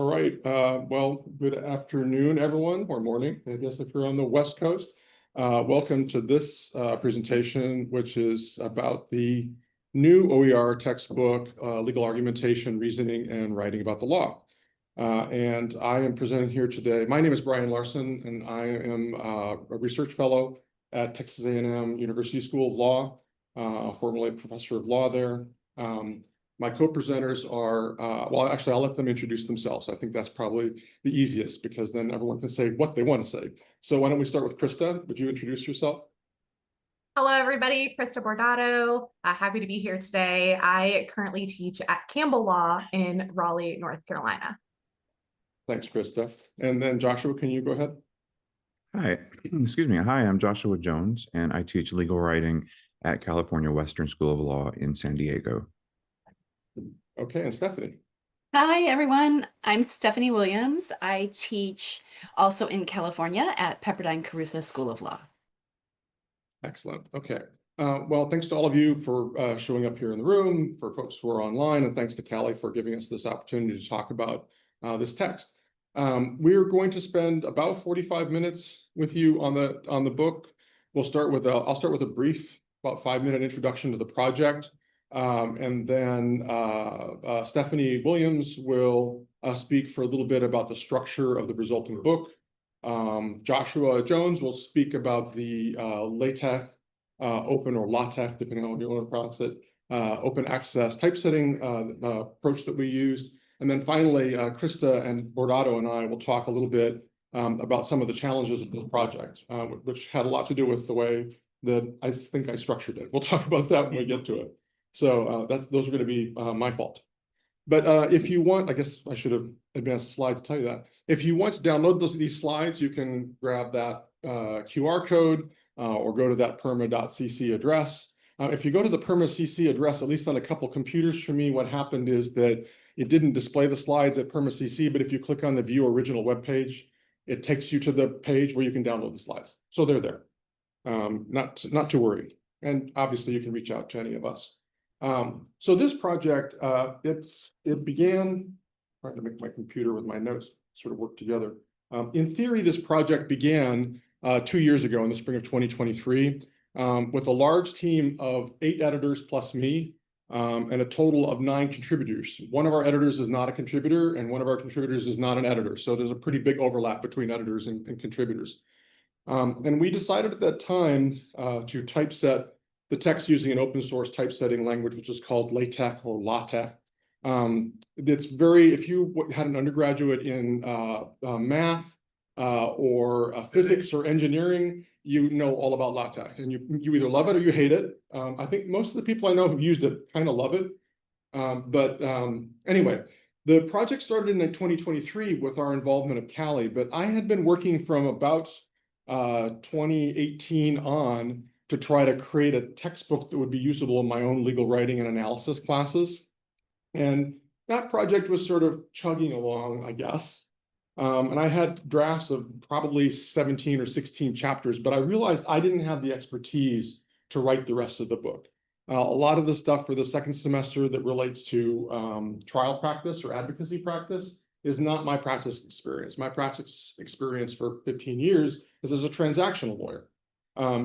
All right. Well, good afternoon, everyone, or morning, I guess, if you're on the West Coast. Welcome to this presentation, which is about the new OER textbook, Legal Argumentation, Reasoning, and Writing About the Law. And I am presenting here today. My name is Brian Larson, and I am a research fellow at Texas A&M University School of Law, formerly a professor of law there. My co-presenters are, well, actually, I'll let them introduce themselves. I think that's probably the easiest because then everyone can say what they want to say. So why don't we start with Krista? Would you introduce yourself? Hello, everybody. Krista Bordatto. Happy to be here today. I currently teach at Campbell Law in Raleigh, North Carolina. Thanks, Krista. And then Joshua, can you go ahead? Hi, excuse me. Hi, I'm Joshua Jones, and I teach legal writing at California Western School of Law in San Diego. Okay, and Stephanie. Hi, everyone. I'm Stephanie Williams. I teach also in California at Pepperdine Caruso School of Law. Excellent. Okay. Well, thanks to all of you for showing up here in the room, for folks who are online, and thanks to CALI for giving us this opportunity to talk about this text. We're going to spend about 45 minutes with you on the book. We'll start with I'll start with a brief, about 5-minute introduction to the project. And then Stephanie Williams will speak for a little bit about the structure of the resulting book. Joshua Jones will speak about the LaTeX, open or LaTeX, depending on how you want to pronounce it, open access typesetting approach that we used. And then finally, Krista and Bordatto and I will talk a little bit about some of the challenges of the project, which had a lot to do with the way that I think I structured it. We'll talk about that when we get to it. So those are going to be my fault. But if you want, I guess I should have advanced the slide to tell you that. If you want to download these slides, you can grab that QR code or go to that perma.cc address. If you go to the perma.cc address, at least on a couple computers for me, what happened is that it didn't display the slides at perma.cc, but if you click on the View Original web page, it takes you to the page where you can download the slides. So they're there. Not to worry. And obviously, you can reach out to any of us. So this project, it began, trying to make my computer with my notes sort of work together. In theory, this project began 2 years ago in the spring of 2023 with a large team of 8 editors plus me and a total of 9 contributors. One of our editors is not a contributor and one of our contributors is not an editor. So there's a pretty big overlap between editors and contributors. And we decided at that time to typeset the text using an open source typesetting language, which is called LaTeX or LaTeX. It's very, if you had an undergraduate in math or physics or engineering, you know all about LaTeX, and you either love it or you hate it. I think most of the people I know who've used it kind of love it. Anyway, the project started in 2023 with our involvement of CALI, but I had been working from about 2018 on to try to create a textbook that would be usable in my own legal writing and analysis classes. And that project was sort of chugging along, I guess. And I had drafts of probably 17 or 16 chapters, but I realized I didn't have the expertise to write the rest of the book. A lot of the stuff for the second semester that relates to trial practice or advocacy practice is not my practice experience. My practice experience for 15 years is as a transactional lawyer. I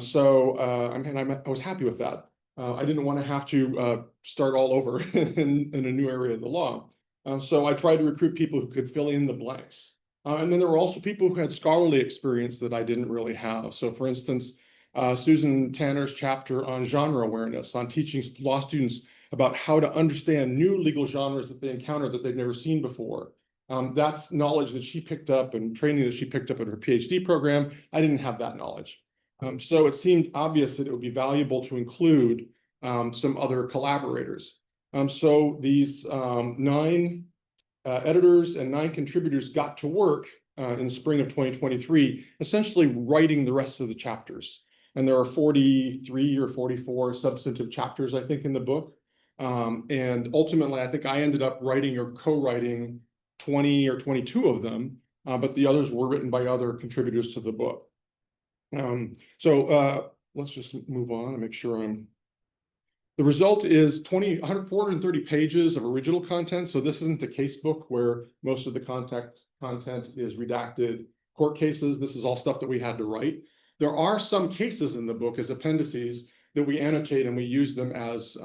was happy with that. I didn't want to have to start all over in a new area of the law. So I tried to recruit people who could fill in the blanks. And then there were also people who had scholarly experience that I didn't really have. So for instance, Susan Tanner's chapter on genre awareness, on teaching law students about how to understand new legal genres that they encounter that they've never seen before. That's knowledge that she picked up and training that she picked up at her PhD program. I didn't have that knowledge. So it seemed obvious that it would be valuable to include some other collaborators. So these 9 editors and 9 contributors got to work in the spring of 2023, essentially writing the rest of the chapters. And there are 43 or 44 substantive chapters, I think, in the book. And ultimately, I think I ended up writing or co-writing 20 or 22 of them, but the others were written by other contributors to the book. Let's just move on and make sure I'm The result is 430 pages of original content. So this isn't a case book where most of the content is redacted court cases. This is all stuff that we had to write. There are some cases in the book as appendices that we annotate, and we use them as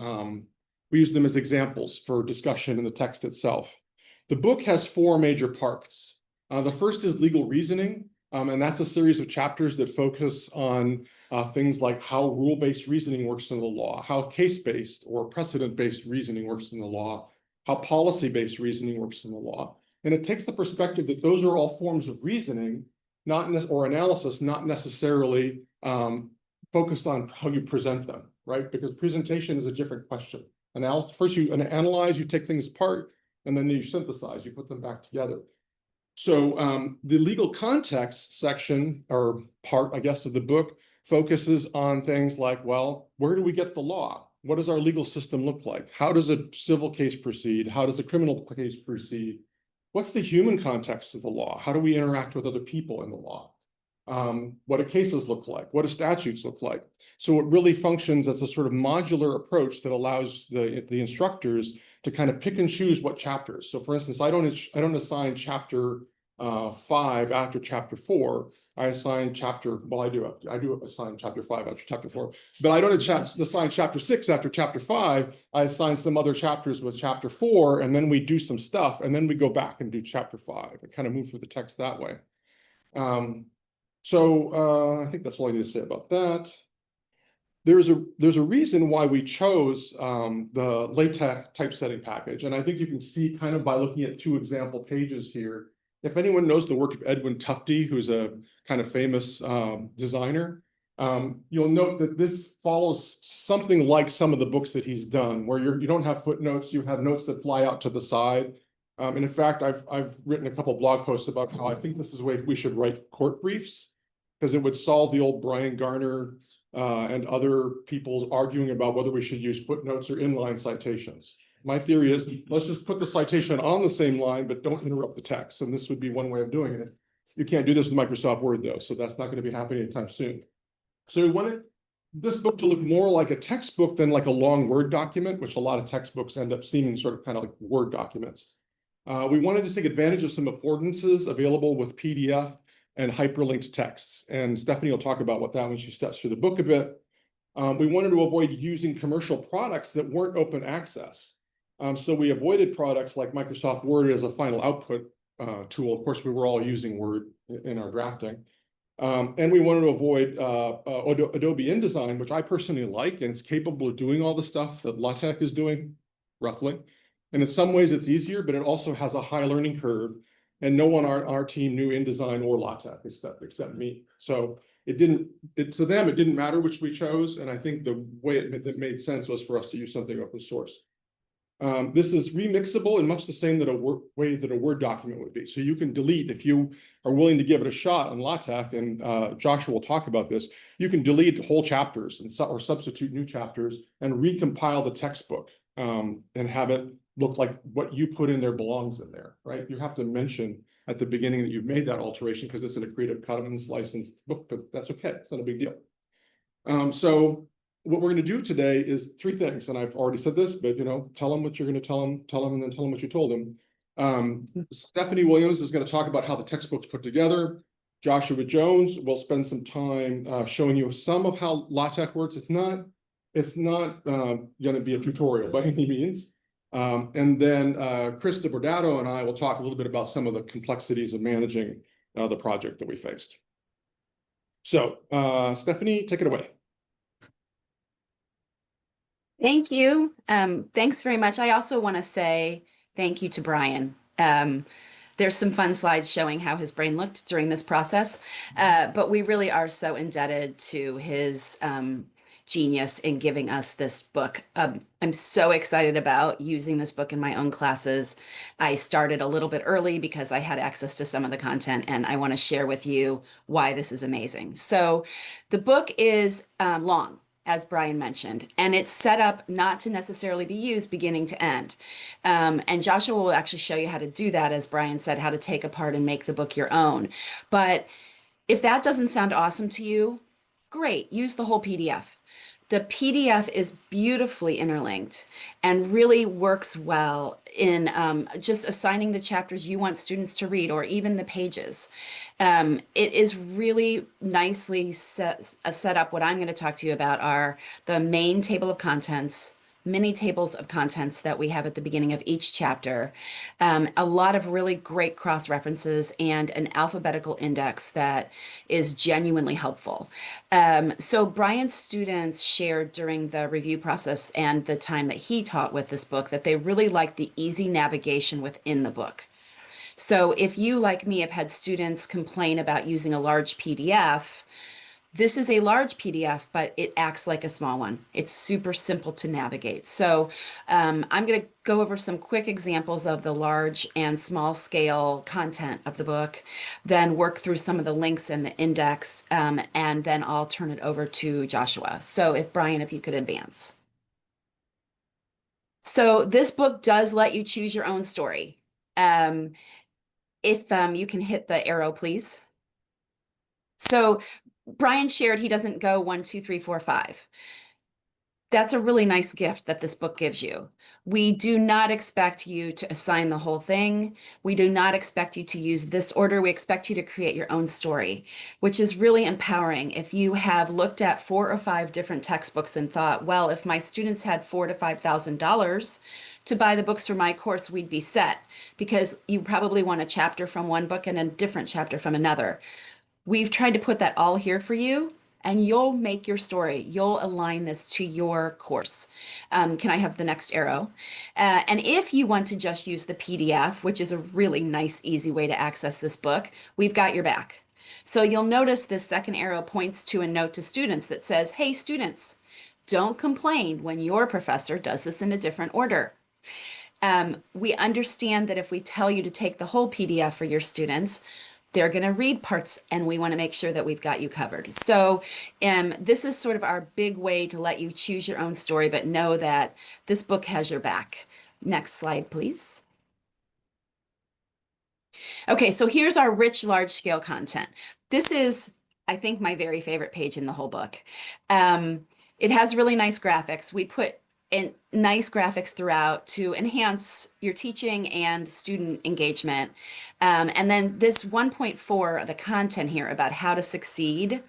examples for discussion in the text itself. The book has 4 major parts. The first is legal reasoning, and that's a series of chapters that focus on things like how rule-based reasoning works in the law, how case-based or precedent-based reasoning works in the law, how policy-based reasoning works in the law. And it takes the perspective that those are all forms of reasoning, or analysis, not necessarily focused on how you present them, right? Because presentation is a different question. First you analyze, you take things apart, and then you synthesize, you put them back together. So the legal context section, or part, I guess, of the book focuses on things like, well, where do we get the law? What does our legal system look like? How does a civil case proceed? How does a criminal case proceed? What's the human context of the law? How do we interact with other people in the law? What do cases look like? What do statutes look like? So it really functions as a sort of modular approach that allows the instructors to kind of pick and choose what chapters. So for instance, I don't assign chapter 5 after chapter 4. I assign I do assign chapter 5 after chapter 4, but I don't assign chapter 6 after chapter 5. I assign some other chapters with chapter 4, and then we do some stuff, and then we go back and do chapter 5 and kind of move through the text that way. So I think that's all I need to say about that. There's a reason why we chose the LaTeX typesetting package, and I think you can see kind of by looking at 2 example pages here. If anyone knows the work of Edwin Tufte, who's a kind of famous designer, you'll note that this follows something like some of the books that he's done, where you don't have footnotes, you have notes that fly out to the side. And in fact, I've written a couple blog posts about how I think this is the way we should write court briefs, because it would solve the old Brian Garner and other people's arguing about whether we should use footnotes or inline citations. My theory is, let's just put the citation on the same line, but don't interrupt the text. And this would be one way of doing it. You can't do this with Microsoft Word, though, so that's not going to be happening anytime soon. So we wanted this book to look more like a textbook than like a long Word document, which a lot of textbooks end up seeming sort of kind of like Word documents. We wanted to take advantage of some affordances available with PDF and hyperlinked texts. And Stephanie will talk about what that when she steps through the book a bit. We wanted to avoid using commercial products that weren't open access. So we avoided products like Microsoft Word as a final output tool. Of course, we were all using Word in our drafting. And we wanted to avoid Adobe InDesign, which I personally like, and it's capable of doing all the stuff that LaTeX is doing, roughly. And in some ways it's easier, but it also has a high learning curve. And no one on our team knew InDesign or LaTeX except me. So to them, it didn't matter which we chose. And I think the way that made sense was for us to use something open source. This is remixable in much the same way that a Word document would be. So you can delete, if you are willing to give it a shot on LaTeX, and Joshua will talk about this, you can delete whole chapters or substitute new chapters and recompile the textbook and have it look like what you put in there belongs in there, right? You have to mention at the beginning that you've made that alteration because it's in a Creative Commons licensed book, but that's okay. It's not a big deal. So what we're going to do today is 3 things, and I've already said this, but tell them what you're going to tell them, and then tell them what you told them. Stephanie Williams is going to talk about how the textbook's put together. Joshua Jones will spend some time showing you some of how LaTeX works. It's not going to be a tutorial by any means. And then Krista Bordatto and I will talk a little bit about some of the complexities of managing the project that we faced. So Stephanie, take it away. Thank you. Thanks very much. I also want to say thank you to Brian. There's some fun slides showing how his brain looked during this process, but we really are so indebted to his genius in giving us this book. I'm so excited about using this book in my own classes. I started a little bit early because I had access to some of the content, and I want to share with you why this is amazing. So the book is long, as Brian mentioned, and it's set up not to necessarily be used beginning to end. And Joshua will actually show you how to do that, as Brian said, how to take apart and make the book your own. But if that doesn't sound awesome to you, great, use the whole PDF. The PDF is beautifully interlinked and really works well in just assigning the chapters you want students to read, or even the pages. It is really nicely set up. What I'm going to talk to you about are the main table of contents, mini tables of contents that we have at the beginning of each chapter, a lot of really great cross references, and an alphabetical index that is genuinely helpful. So Brian's students shared during the review process and the time that he taught with this book that they really liked the easy navigation within the book. So if you, like me, have had students complain about using a large PDF, this is a large PDF, but it acts like a small one. It's super simple to navigate. So I'm going to go over some quick examples of the large and small scale content of the book, then work through some of the links in the index, and then I'll turn it over to Joshua. So Brian, if you could advance. So this book does let you choose your own story. If you can hit the arrow, please. So Brian shared he doesn't go 1, 2, 3, 4, 5. That's a really nice gift that this book gives you. We do not expect you to assign the whole thing. We do not expect you to use this order. We expect you to create your own story, which is really empowering. If you have looked at 4 or 5 different textbooks and thought, well, if my students had $4,000 to $5,000 to buy the books for my course, we'd be set, because you probably want a chapter from one book and a different chapter from another. We've tried to put that all here for you, and you'll make your story. You'll align this to your course. Can I have the next arrow? And if you want to just use the PDF, which is a really nice, easy way to access this book, we've got your back. So you'll notice this second arrow points to a note to students that says, hey, students, don't complain when your professor does this in a different order. We understand that if we tell you to take the whole PDF for your students, they're going to read parts, and we want to make sure that we've got you covered. So this is sort of our big way to let you choose your own story, but know that this book has your back. Next slide, please. Okay, so here's our rich, large-scale content. This is, I think, my very favorite page in the whole book. It has really nice graphics. We put in nice graphics throughout to enhance your teaching and student engagement. And then this 1.4, the content here about how to succeed,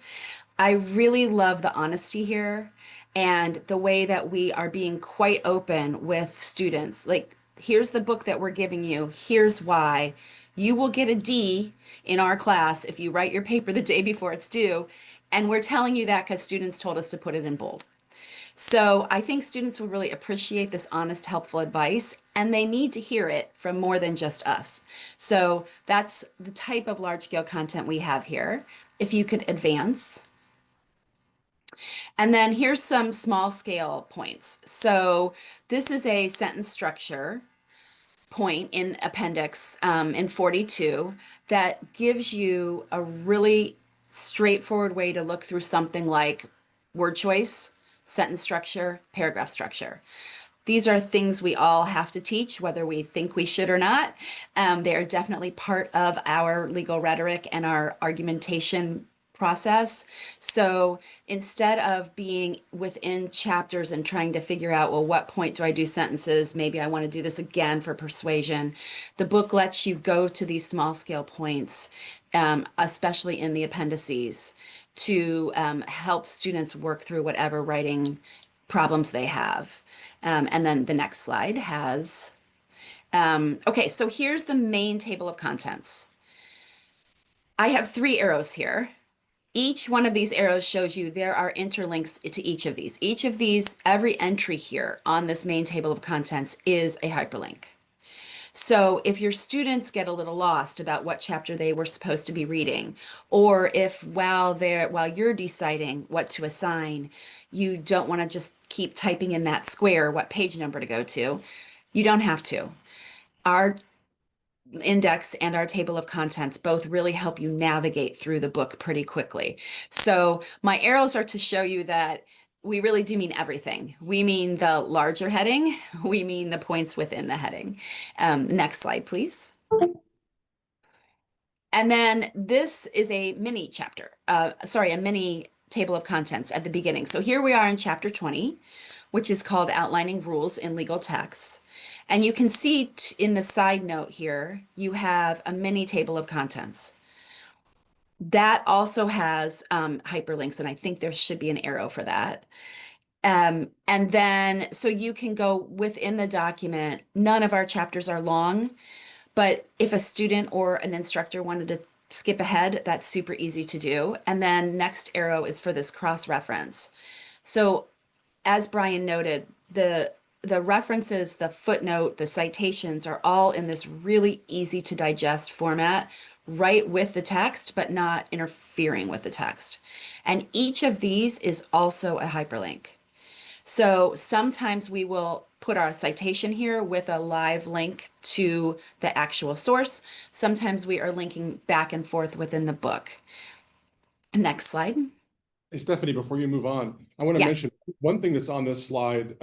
I really love the honesty here and the way that we are being quite open with students. Like, here's the book that we're giving you. Here's why. You will get a D in our class if you write your paper the day before it's due. And we're telling you that because students told us to put it in bold. So I think students will really appreciate this honest, helpful advice, and they need to hear it from more than just us. So that's the type of large-scale content we have here. If you could advance. And then here's some small-scale points. So this is a sentence structure point in appendix in 42 that gives you a really straightforward way to look through something like word choice, sentence structure, paragraph structure. These are things we all have to teach, whether we think we should or not. They are definitely part of our legal rhetoric and our argumentation process. So instead of being within chapters and trying to figure out, well, what point do I do sentences? Maybe I want to do this again for persuasion. The book lets you go to these small scale points, especially in the appendices, to help students work through whatever writing problems they have. And then the next slide has, okay, so here's the main table of contents. I have 3 arrows here. Each one of these arrows shows you there are interlinks to each of these. Each of these, every entry here on this main table of contents is a hyperlink. So if your students get a little lost about what chapter they were supposed to be reading, or if while you're deciding what to assign, you don't want to just keep typing in that square what page number to go to, you don't have to. Our index and our table of contents both really help you navigate through the book pretty quickly. So my arrows are to show you that we really do mean everything. We mean the larger heading. We mean the points within the heading. Next slide, please. And then this is a mini chapter, a mini table of contents at the beginning. So here we are in chapter 20, which is called Outlining Rules in Legal Texts. And you can see in the side note here, you have a mini table of contents. That also has hyperlinks, and I think there should be an arrow for that. And then, so you can go within the document. None of our chapters are long, but if a student or an instructor wanted to skip ahead, that's super easy to do. And then next arrow is for this cross-reference. So as Brian noted, the references, the footnote, the citations are all in this really easy to digest format, right with the text, but not interfering with the text. And each of these is also a hyperlink. So sometimes we will put our citation here with a live link to the actual source. Sometimes we are linking back and forth within the book. Next slide. Hey, Stephanie, before you move on, I want to Yeah. mention one thing that's on this slide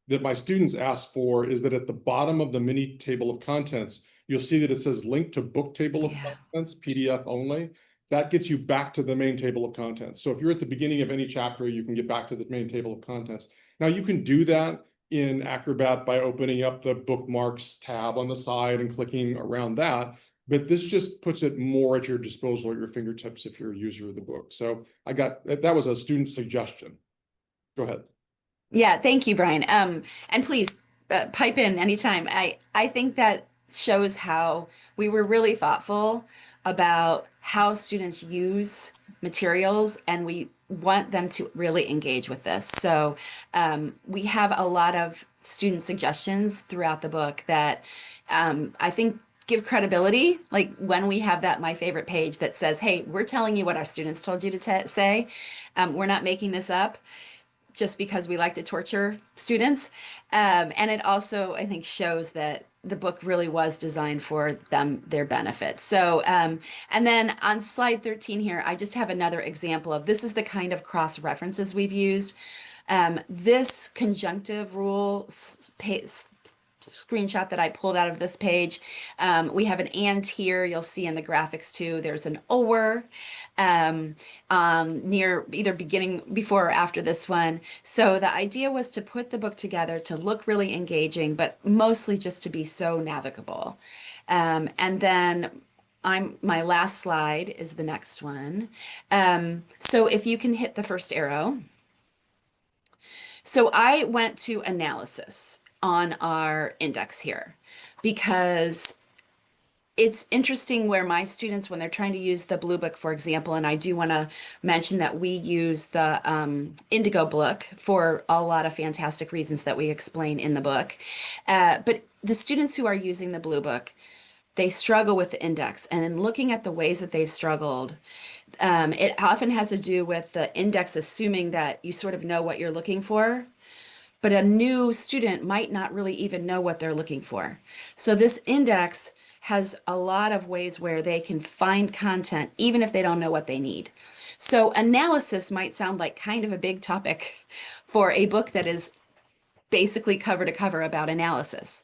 that my students asked for is that at the bottom of the mini table of contents, you'll see that it says link to book table of contents, PDF only. That gets you back to the main table of contents. So if you're at the beginning of any chapter, you can get back to the main table of contents. Now you can do that in Acrobat by opening up the bookmarks tab on the side and clicking around that. But this just puts it more at your disposal, at your fingertips, if you're a user of the book. So that was a student suggestion. Go ahead. Yeah, thank you, Brian. And please pipe in anytime. I think that shows how we were really thoughtful about how students use materials, and we want them to really engage with this. So we have a lot of student suggestions throughout the book that I think give credibility. Like when we have that my favorite page that says, hey, we're telling you what our students told you to say. We're not making this up just because we like to torture students. And it also, I think, shows that the book really was designed for them, their benefit. So, and then on slide 13 here, I just have another example of, this is the kind of cross references we've used. This conjunctive rule screenshot that I pulled out of this page. We have an and here. You'll see in the graphics too, there's an or near either before or after this one. So the idea was to put the book together to look really engaging, but mostly just to be so navigable. And then my last slide is the next one. So if you can hit the first arrow. So I went to analysis on our index here because it's interesting where my students, when they're trying to use the Blue Book, for example, and I do want to mention that we use the Indigo book for a lot of fantastic reasons that we explain in the book. But the students who are using the Blue Book, they struggle with the index. And in looking at the ways that they've struggled, it often has to do with the index assuming that you sort of know what you're looking for. But a new student might not really even know what they're looking for. So this index has a lot of ways where they can find content, even if they don't know what they need. So analysis might sound like kind of a big topic for a book that is basically cover to cover about analysis.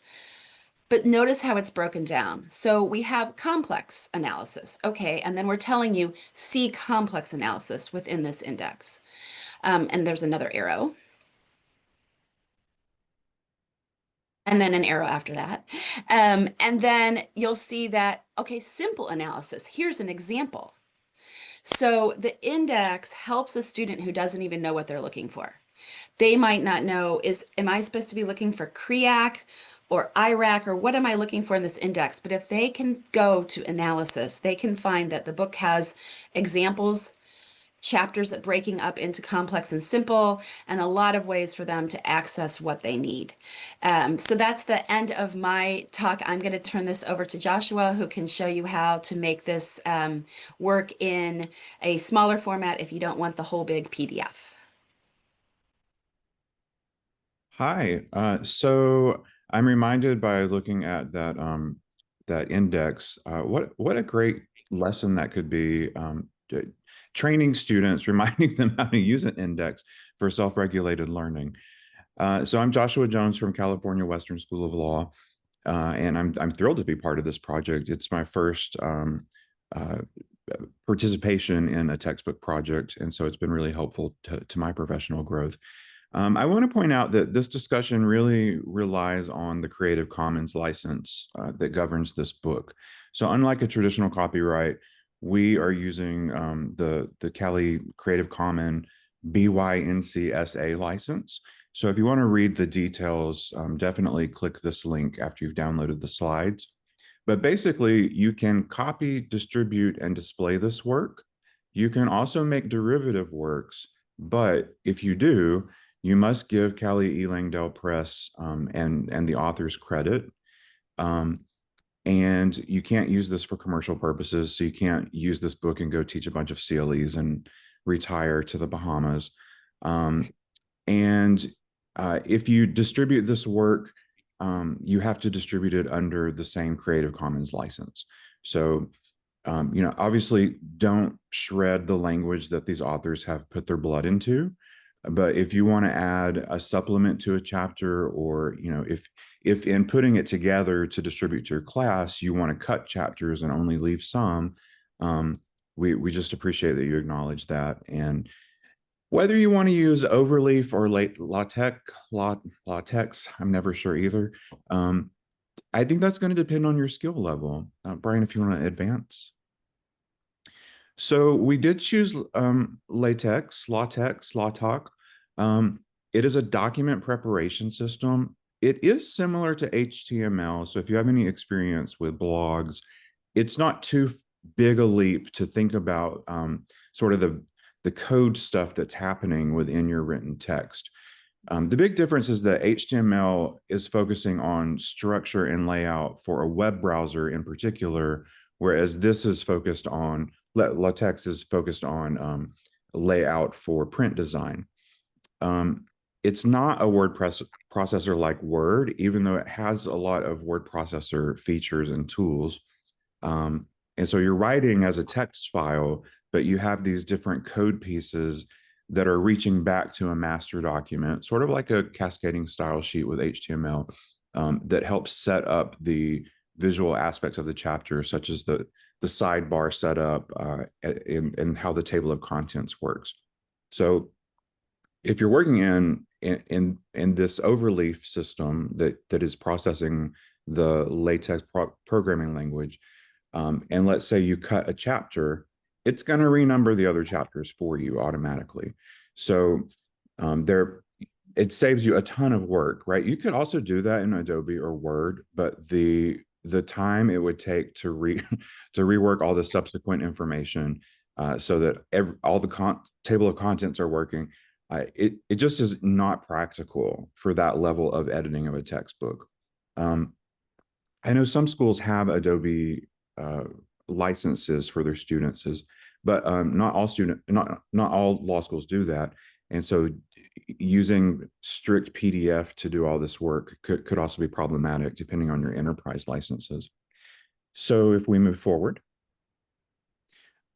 But notice how it's broken down. So we have complex analysis. Okay, and then we're telling you, see complex analysis within this index. And there's another arrow. And then an arrow after that. And then you'll see that, okay, simple analysis. Here's an example. So the index helps a student who doesn't even know what they're looking for. They might not know, am I supposed to be looking for CREAC or IRAC, or what am I looking for in this index? But if they can go to analysis, they can find that the book has examples, chapters that breaking up into complex and simple, and a lot of ways for them to access what they need. So that's the end of my talk. I'm going to turn this over to Joshua, who can show you how to make this work in a smaller format if you don't want the whole big PDF. Hi. So I'm reminded by looking at that that index, what a great lesson that could be. Training students, reminding them how to use an index for self-regulated learning. So I'm Joshua Jones from California Western School of Law, and I'm thrilled to be part of this project. It's my first participation in a textbook project. And so it's been really helpful to my professional growth. I want to point out that this discussion really relies on the Creative Commons license that governs this book. So unlike a traditional copyright, we are using the CALI Creative Commons BYNCSA license. So if you want to read the details, definitely click this link after you've downloaded the slides. But basically, you can copy, distribute, and display this work. You can also make derivative works, but if you do, you must give CALI eLangdell Press and the authors credit. And you can't use this for commercial purposes. So you can't use this book and go teach a bunch of CLEs and retire to the Bahamas. If you distribute this work, you have to distribute it under the same Creative Commons license. So, obviously don't shred the language that these authors have put their blood into. But if you want to add a supplement to a chapter, or, if in putting it together to distribute to your class, you want to cut chapters and only leave some, we just appreciate that you acknowledge that. And whether you want to use overleaf or LaTeX, I'm never sure either. I think that's going to depend on your skill level. Brian, if you want to advance. So we did choose LaTeX. It is a document preparation system. It is similar to HTML. So if you have any experience with blogs, it's not too big a leap to think about sort of the code stuff that's happening within your written text. The big difference is that HTML is focusing on structure and layout for a web browser in particular, whereas this is focused on, LaTeX is focused on layout for print design. It's not a word processor like Word, even though it has a lot of word processor features and tools. And so you're writing as a text file, but you have these different code pieces that are reaching back to a master document, sort of like a cascading style sheet with HTML, that helps set up the visual aspects of the chapter, such as the sidebar setup and how the table of contents works. So if you're working in this overleaf system that is processing the LaTeX programming language, and let's say you cut a chapter, it's going to renumber the other chapters for you automatically. So it saves you a ton of work, right? You could also do that in Adobe or Word, but the time it would take to rework all the subsequent information so that all the table of contents are working, it just is not practical for that level of editing of a textbook. I know some schools have Adobe licenses for their students, but not all law schools do that. And so using strict PDF to do all this work could also be problematic depending on your enterprise licenses. So if we move forward.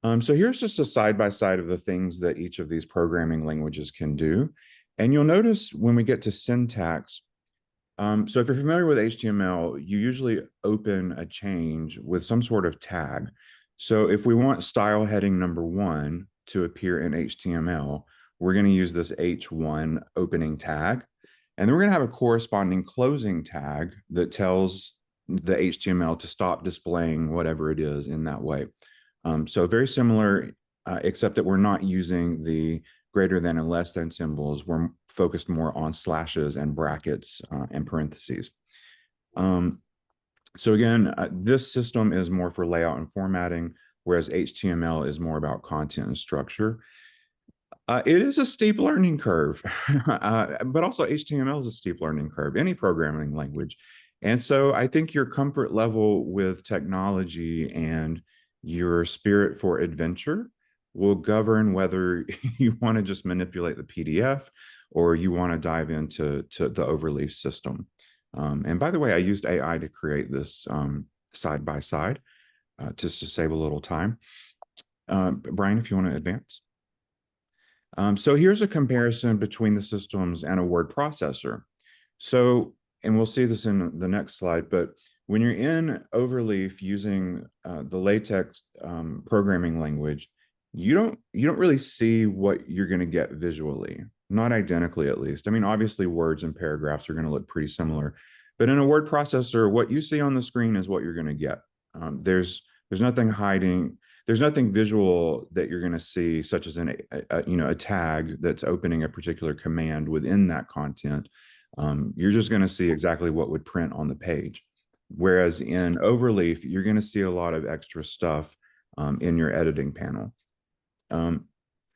So here's just a side-by-side of the things that each of these programming languages can do. And you'll notice when we get to syntax, so if you're familiar with HTML, you usually open a change with some sort of tag. So if we want style heading number 1 to appear in HTML, we're going to use this H1 opening tag. And then we're going to have a corresponding closing tag that tells the HTML to stop displaying whatever it is in that way. So very similar, except that we're not using the greater than and less than symbols. We're focused more on slashes and brackets and parentheses. So again, this system is more for layout and formatting, whereas HTML is more about content and structure. It is a steep learning curve, but also HTML is a steep learning curve, any programming language. And so I think your comfort level with technology and your spirit for adventure will govern whether you want to just manipulate the PDF or you want to dive into the overleaf system. And by the way, I used AI to create this side by side just to save a little time. Brian, if you want to advance. So here's a comparison between the systems and a word processor. So and we'll see this in the next slide, but when you're in Overleaf using the LaTeX programming language, you don't really see what you're going to get visually, not identically at least. I mean, obviously words and paragraphs are going to look pretty similar, but in a word processor, what you see on the screen is what you're going to get. There's nothing hiding. There's nothing visual that you're going to see, such as a tag that's opening a particular command within that content. You're just going to see exactly what would print on the page. Whereas in Overleaf, you're going to see a lot of extra stuff in your editing panel.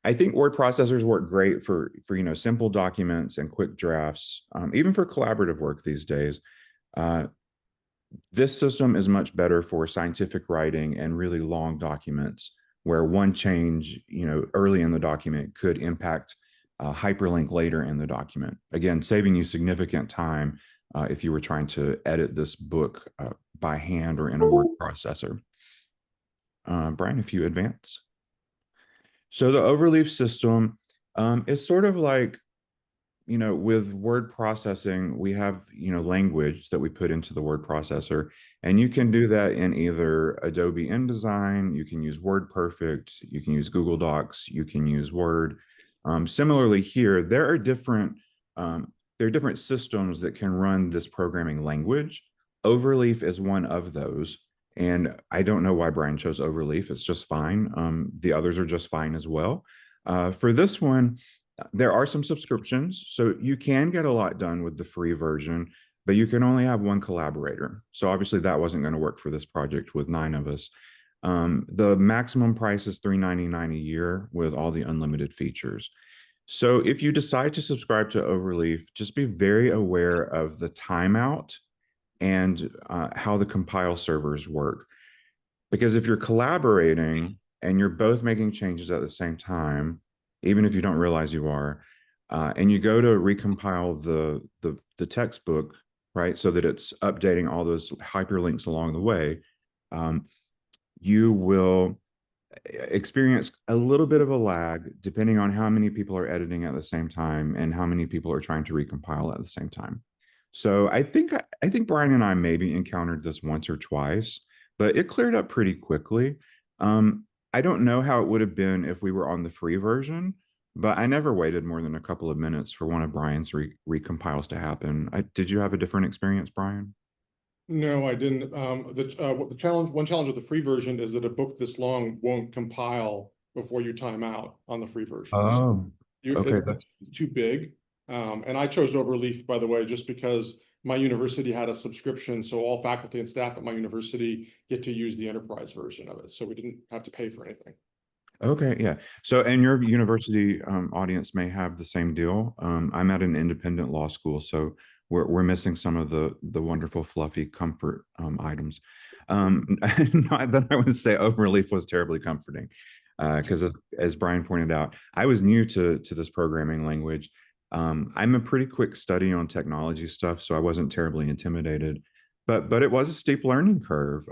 I think word processors work great for simple documents and quick drafts, even for collaborative work these days. This system is much better for scientific writing and really long documents where one change, early in the document could impact a hyperlink later in the document. Again, saving you significant time if you were trying to edit this book by hand or in a word processor. Brian, if you advance. So the Overleaf system is sort of like, with word processing, we have, language that we put into the word processor, and you can do that in either Adobe InDesign, you can use WordPerfect, you can use Google Docs, you can use Word. Similarly here, there are different systems that can run this programming language. Overleaf is one of those. And I don't know why Brian chose Overleaf. It's just fine. The others are just fine as well. For this one, there are some subscriptions, so you can get a lot done with the free version, but you can only have one collaborator. So obviously that wasn't going to work for this project with 9 of us. The maximum price is $3.99 a year with all the unlimited features. So if you decide to subscribe to Overleaf, just be very aware of the timeout and how the compile servers work. Because if you're collaborating and you're both making changes at the same time, even if you don't realize you are, and you go to recompile the textbook, right, so that it's updating all those hyperlinks along the way, you will experience a little bit of a lag depending on how many people are editing at the same time and how many people are trying to recompile at the same time. So I think Brian and I maybe encountered this once or twice, but it cleared up pretty quickly. I don't know how it would have been if we were on the free version, but I never waited more than a couple of minutes for one of Brian's recompiles to happen. Did you have a different experience, Brian? No, I didn't. One challenge with the free version is that a book this long won't compile before you time out on the free version. Oh, okay. It's too big. And I chose Overleaf, by the way, just because my university had a subscription, so all faculty and staff at my university get to use the enterprise version of it. So we didn't have to pay for anything. Okay, yeah. So, and your university audience may have the same deal. I'm at an independent law school, so we're missing some of the wonderful fluffy comfort items. Not that I would say Overleaf was terribly comforting, because as Brian pointed out, I was new to this programming language. I'm a pretty quick study on technology stuff, so I wasn't terribly intimidated, but it was a steep learning curve.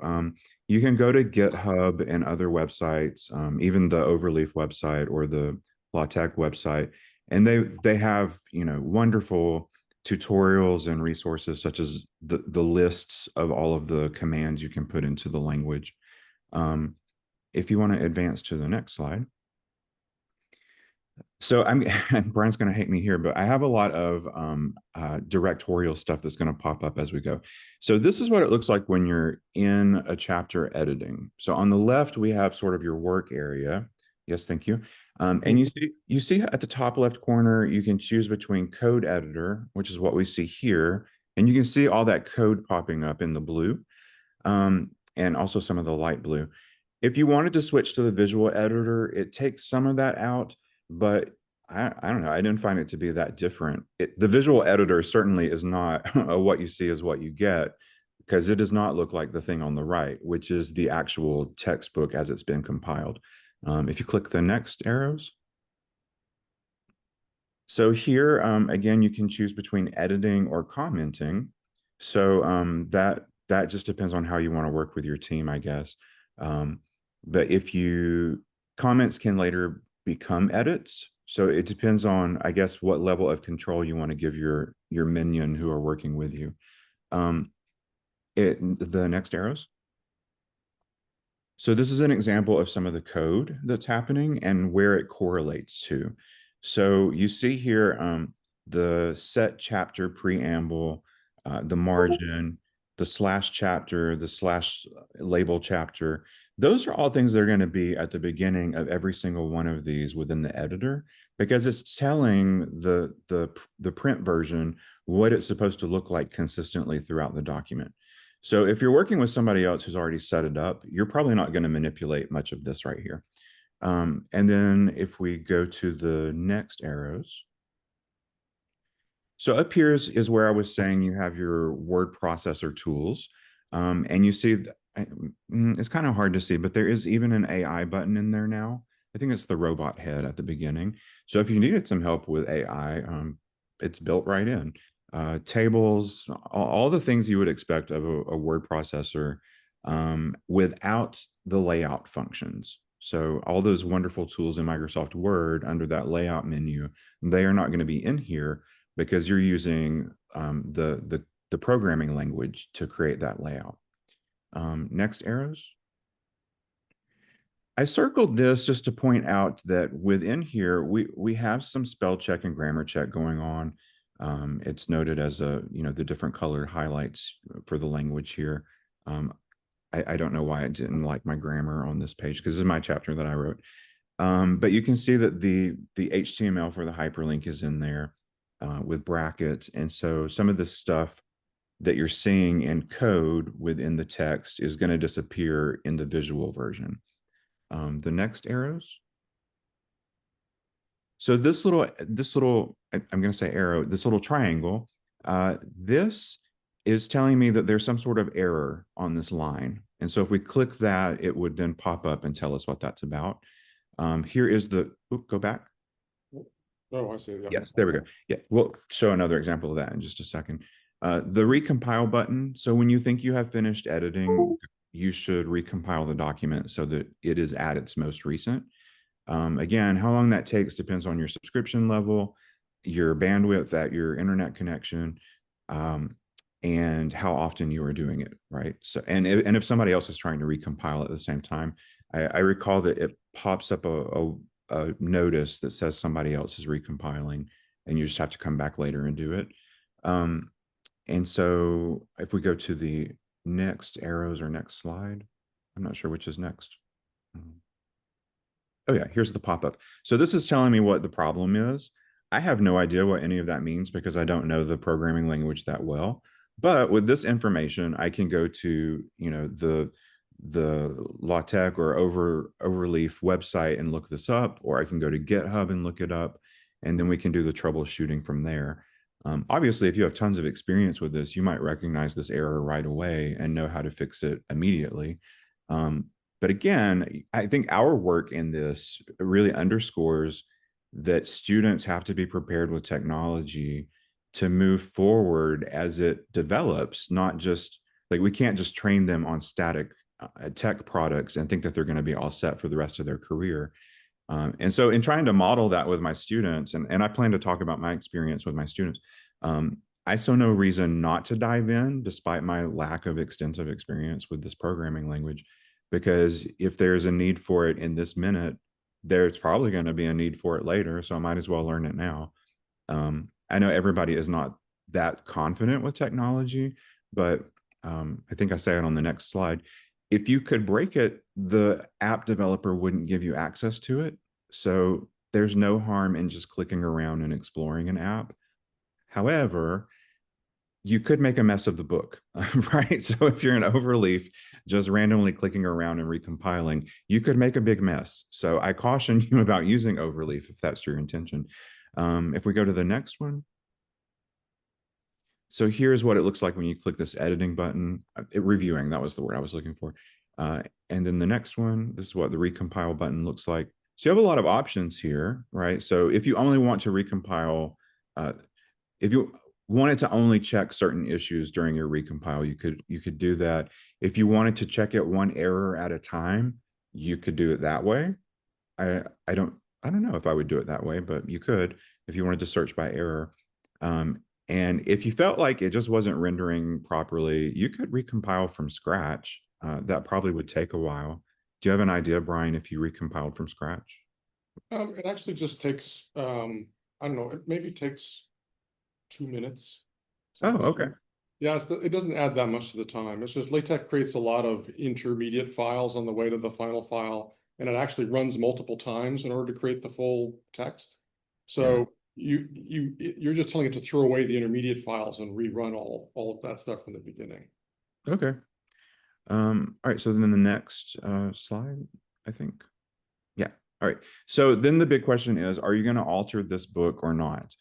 You can go to GitHub and other websites, even the Overleaf website or the LaTeX website, and they have wonderful tutorials and resources such as the lists of all of the commands you can put into the language. If you want to advance to the next slide. So Brian's going to hate me here, but I have a lot of directorial stuff that's going to pop up as we go. So this is what it looks like when you're in a chapter editing. So on the left, we have sort of your work area. Yes, thank you. And you see at the top left corner, you can choose between code editor, which is what we see here. And you can see all that code popping up in the blue, and also some of the light blue. If you wanted to switch to the visual editor, it takes some of that out, but I don't know, I didn't find it to be that different. The visual editor certainly is not what you see is what you get, because it does not look like the thing on the right, which is the actual textbook as it's been compiled. If you click the next arrows. So here, again, you can choose between editing or commenting. So that just depends on how you want to work with your team, I guess. But comments can later become edits. So it depends on, I guess, what level of control you want to give your minion who are working with you. The next arrows. So this is an example of some of the code that's happening and where it correlates to. So you see here the set chapter preamble, the margin, the slash chapter, the slash label chapter. Those are all things that are going to be at the beginning of every single one of these within the editor, because it's telling the print version what it's supposed to look like consistently throughout the document. So if you're working with somebody else who's already set it up, you're probably not going to manipulate much of this right here. And then if we go to the next arrows. So up here is where I was saying you have your word processor tools. And you see, it's kind of hard to see, but there is even an AI button in there now. I think it's the robot head at the beginning. So if you needed some help with AI, it's built right in. Tables, all the things you would expect of a word processor without the layout functions. So all those wonderful tools in Microsoft Word under that layout menu, they are not going to be in here because you're using the programming language to create that layout. Next arrows. I circled this just to point out that within here, we have some spell check and grammar check going on. It's noted as the different colored highlights for the language here. I don't know why it didn't like my grammar on this page because this is my chapter that I wrote. But you can see that the HTML for the hyperlink is in there with brackets. And so some of the stuff that you're seeing in code within the text is going to disappear in the visual version. The next arrows. So this little, I'm going to say arrow, this little triangle, this is telling me that there's some sort of error on this line. And so if we click that, it would then pop up and tell us what that's about. Here is the, go back. Oh, I see. Yeah. Yes, there we go. Yeah, we'll show another example of that in just a second. The recompile button. So when you think you have finished editing, you should recompile the document so that it is at its most recent. Again, how long that takes depends on your subscription level, your bandwidth at your internet connection, and how often you are doing it, right? So, and if somebody else is trying to recompile at the same time, I recall that it pops up a notice that says somebody else is recompiling, and you just have to come back later and do it. And so if we go to the next arrows or next slide, I'm not sure which is next. Oh yeah, here's the pop-up. So this is telling me what the problem is. I have no idea what any of that means because I don't know the programming language that well. But with this information, I can go to, the LaTeX or Overleaf website and look this up, or I can go to GitHub and look it up, and then we can do the troubleshooting from there. Obviously, if you have tons of experience with this, you might recognize this error right away and know how to fix it immediately. But again, I think our work in this really underscores that students have to be prepared with technology to move forward as it develops, not just like we can't just train them on static tech products and think that they're going to be all set for the rest of their career. And so in trying to model that with my students, and I plan to talk about my experience with my students, I saw no reason not to dive in despite my lack of extensive experience with this programming language, because if there's a need for it in this minute, there's probably going to be a need for it later. So I might as well learn it now. I know everybody is not that confident with technology, but I think I say it on the next slide. If you could break it, the app developer wouldn't give you access to it. So there's no harm in just clicking around and exploring an app. However, you could make a mess of the book, right? So if you're an overleaf, just randomly clicking around and recompiling, you could make a big mess. So I caution you about using overleaf if that's your intention. If we go to the next one. So here's what it looks like when you click this editing button. Reviewing, that was the word I was looking for. And then the next one, this is what the recompile button looks like. So you have a lot of options here, right? So if you only want to recompile, if you wanted to only check certain issues during your recompile, you could do that. If you wanted to check it one error at a time, you could do it that way. I don't I don't know if I would do it that way, but you could if you wanted to search by error. And if you felt like it just wasn't rendering properly, you could recompile from scratch. That probably would take a while. Do you have an idea, Brian, if you recompiled from scratch? It actually just takes, I don't know, it maybe takes 2 minutes. Oh, okay. Yeah, it doesn't add that much to the time. It's just LaTeX creates a lot of intermediate files on the way to the final file, and it actually runs multiple times in order to create the full text. So you're just telling it to throw away the intermediate files and rerun all of that stuff from the beginning. Okay. All right. So then the next slide, I think. Yeah. All right. So then the big question is, are you going to alter this book or not?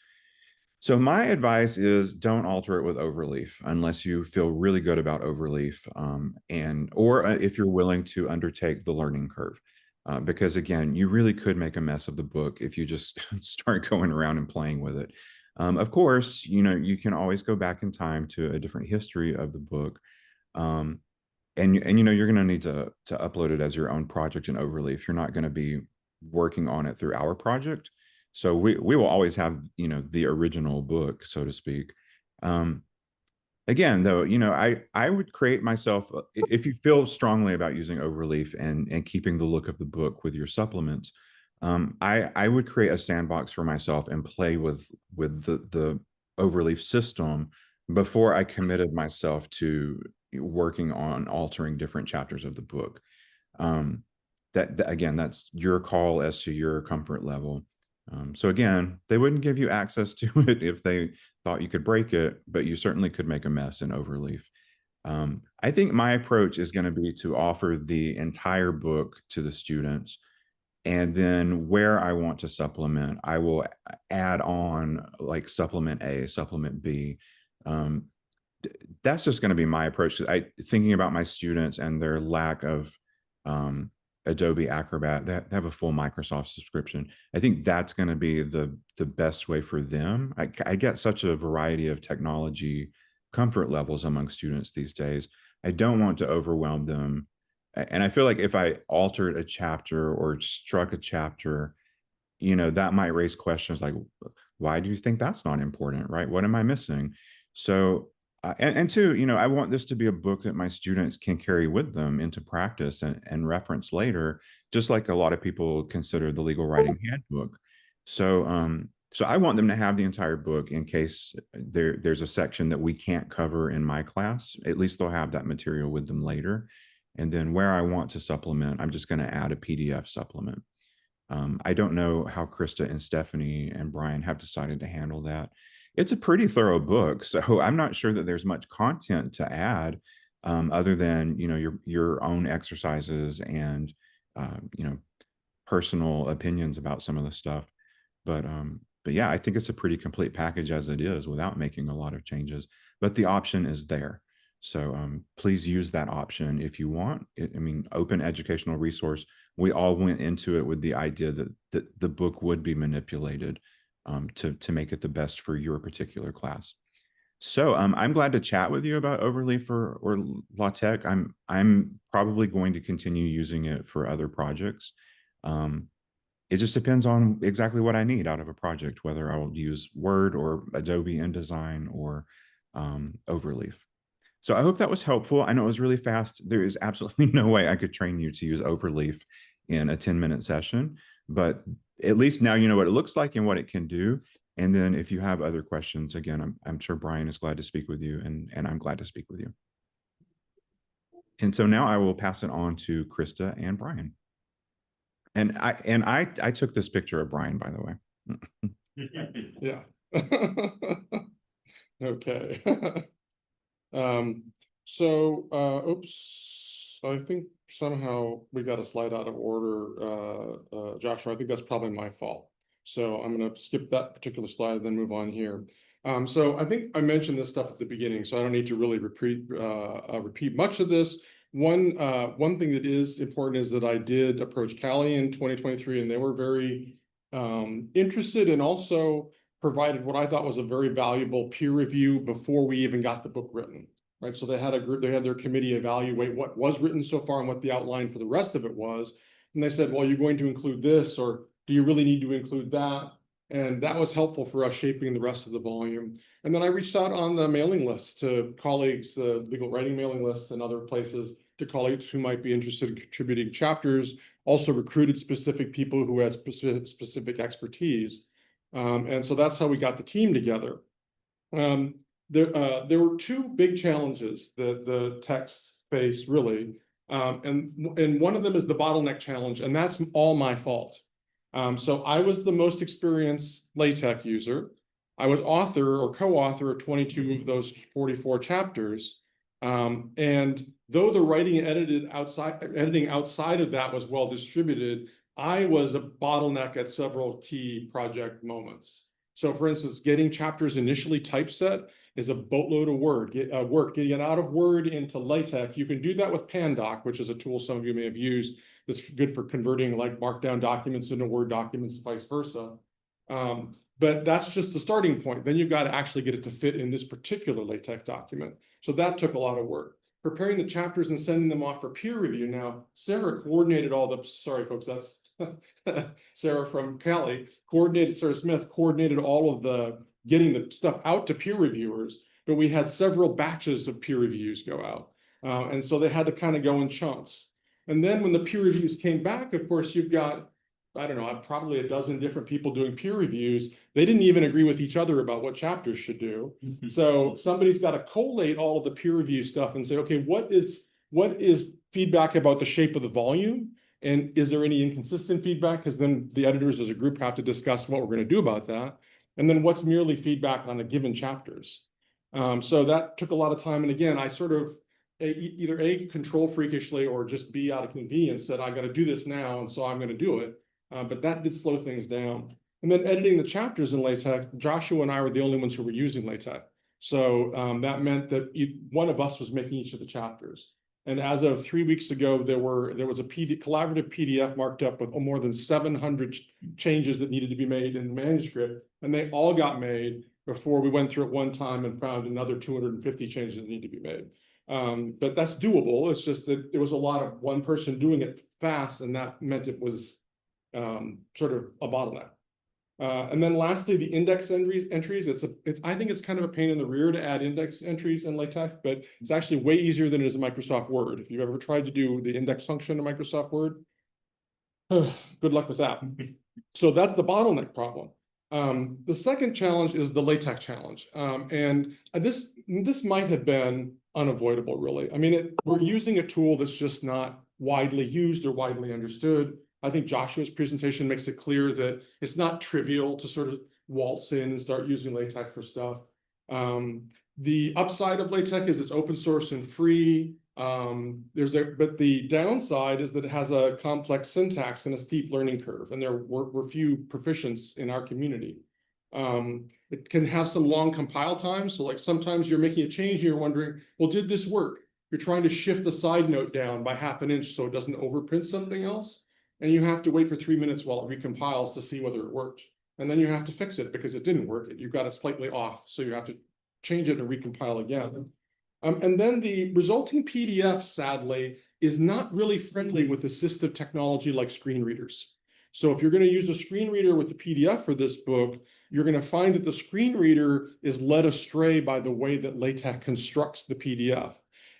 So my advice is don't alter it with overleaf unless you feel really good about overleaf, or if you're willing to undertake the learning curve. Because again, you really could make a mess of the book if you just start going around and playing with it. Of course, you can always go back in time to a different history of the book. And you're going to need to upload it as your own project in overleaf. You're not going to be working on it through our project. So we will always have, the original book, so to speak. Again, though, I would create myself, if you feel strongly about using overleaf and keeping the look of the book with your supplements, I would create a sandbox for myself and play with the overleaf system before I committed myself to working on altering different chapters of the book. Again, that's your call as to your comfort level. So again, they wouldn't give you access to it if they thought you could break it, but you certainly could make a mess in overleaf. I think my approach is going to be to offer the entire book to the students, and then where I want to supplement, I will add on like supplement A, supplement B. That's just going to be my approach. Thinking about my students and their lack of Adobe Acrobat, they have a full Microsoft subscription. I think that's going to be the best way for them. I get such a variety of technology comfort levels among students these days. I don't want to overwhelm them. And I feel like if I altered a chapter or struck a chapter, that might raise questions like, why do you think that's not important, right? What am I missing? So, and two, I want this to be a book that my students can carry with them into practice and reference later, just like a lot of people consider the legal writing handbook. So, so I want them to have the entire book in case there's a section that we can't cover in my class. At least they'll have that material with them later. And then where I want to supplement, I'm just going to add a PDF supplement. I don't know how Krista and Stephanie and Brian have decided to handle that. It's a pretty thorough book, so I'm not sure that there's much content to add other than your own exercises and personal opinions about some of the stuff. But yeah, I think it's a pretty complete package as it is without making a lot of changes. But the option is there, so please use that option if you want. Open educational resource. We all went into it with the idea that the book would be manipulated to make it the best for your particular class. So I'm glad to chat with you about Overleaf or LaTeX. I'm probably going to continue using it for other projects. It just depends on exactly what I need out of a project, whether I will use Word or Adobe InDesign or Overleaf. So I hope that was helpful. I know it was really fast. There is absolutely no way I could train you to use Overleaf in a 10-minute session, but at least now you know what it looks like and what it can do. And then if you have other questions, again, I'm sure Brian is glad to speak with you, and I'm glad to speak with you. And so now I will pass it on to Krista and Brian. And I took this picture of Brian, by the way. Yeah. Okay. Oops, I think somehow we got a slide out of order, Joshua. I think that's probably my fault. So I'm going to skip that particular slide and then move on here. So I think I mentioned this stuff at the beginning, so I don't need to really repeat much of this. One thing that is important is that I did approach CALI in 2023, and they were very interested and also provided what I thought was a very valuable peer review before we even got the book written, right? So they had a group, they had their committee evaluate what was written so far and what the outline for the rest of it was. And they said, well, you're going to include this, or Do you really need to include that? And that was helpful for us shaping the rest of the volume. And then I reached out on the mailing list to colleagues, the legal writing mailing lists and other places, to colleagues who might be interested in contributing chapters, also recruited specific people who had specific expertise. And so that's how we got the team together. There were two big challenges that the text faced, really. And one of them is the bottleneck challenge, and that's all my fault. So I was the most experienced LaTeX user. I was author or co-author of 22 of those 44 chapters. And though the writing and editing outside of that was well distributed, I was a bottleneck at several key project moments. So for instance, getting chapters initially typeset is a boatload of work. Getting it out of Word into LaTeX. You can do that with Pandoc, which is a tool some of you may have used that's good for converting like markdown documents into Word documents, vice versa. But that's just the starting point. Then you've got to actually get it to fit in this particular LaTeX document. So that took a lot of work. Preparing the chapters and sending them off for peer review. Now, Sarah coordinated all the, sorry folks, that's Sarah from CALI, Sarah Smith coordinated all of the getting the stuff out to peer reviewers, but we had several batches of peer reviews go out. And so they had to kind of go in chunks. And then when the peer reviews came back, of course, you've got, I don't know, probably a dozen different people doing peer reviews. They didn't even agree with each other about what chapters should do. So somebody's got to collate all of the peer review stuff and say, okay, what is feedback about the shape of the volume? And is there any inconsistent feedback? Because then the editors as a group have to discuss what we're going to do about that. And then what's merely feedback on the given chapters. So that took a lot of time. And again, I sort of either A, control freakishly, or just B, out of convenience, said, I got to do this now. And so I'm going to do it. But that did slow things down. And then editing the chapters in LaTeX, Joshua and I were the only ones who were using LaTeX. So that meant that one of us was making each of the chapters. And as of 3 weeks ago, there was a collaborative PDF marked up with more than 700 changes that needed to be made in the manuscript. And they all got made before we went through it one time and found another 250 changes that need to be made. But that's doable. It's just that there was a lot of one person doing it fast, and that meant it was sort of a bottleneck. And then lastly, the index entries. I think it's kind of a pain in the rear to add index entries in LaTeX, but it's actually way easier than it is in Microsoft Word. If you've ever tried to do the index function in Microsoft Word, good luck with that. So that's the bottleneck problem. The second challenge is the LaTeX challenge. And this might have been unavoidable, really. I mean, we're using a tool that's just not widely used or widely understood. I think Joshua's presentation makes it clear that it's not trivial to sort of waltz in and start using LaTeX for stuff. The upside of LaTeX is it's open source and free. But the downside is that it has a complex syntax and a steep learning curve, and there were few proficients in our community. It can have some long compile times. So like sometimes you're making a change and you're wondering, well, did this work? You're trying to shift the side note down by ½ inch so it doesn't overprint something else. And you have to wait for 3 minutes while it recompiles to see whether it worked. And then you have to fix it because it didn't work. You got it slightly off. So you have to change it and recompile again. And then the resulting PDF, sadly, is not really friendly with assistive technology like screen readers. So if you're going to use a screen reader with the PDF for this book, you're going to find that the screen reader is led astray by the way that LaTeX constructs the PDF.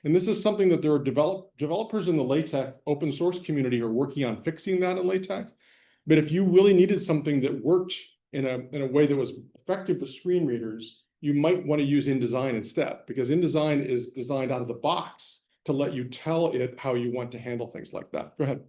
And this is something that there are developers in the LaTeX open source community who are working on fixing that in LaTeX. But if you really needed something that worked in a way that was effective for screen readers, you might want to use InDesign instead, because InDesign is designed out of the box to let you tell it how you want to handle things like that. Go ahead.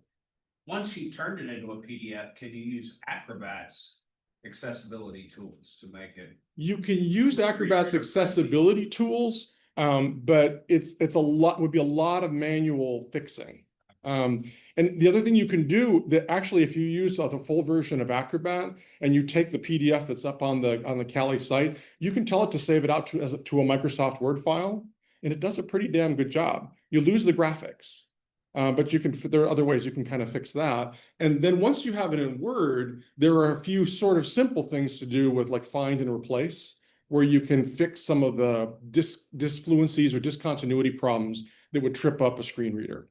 Once you turned it into a PDF, can you use Acrobat's accessibility tools to make it? You can use Acrobat's accessibility tools. But would be a lot of manual fixing. And the other thing you can do that actually, if you use the full version of Acrobat and you take the PDF that's up on the CALI site, you can tell it to save it out to a Microsoft Word file, and it does a pretty damn good job. You lose the graphics, but there are other ways you can kind of fix that. And then once you have it in Word, there are a few sort of simple things to do with like find and replace, where you can fix some of the disfluencies or discontinuity problems that would trip up a screen reader.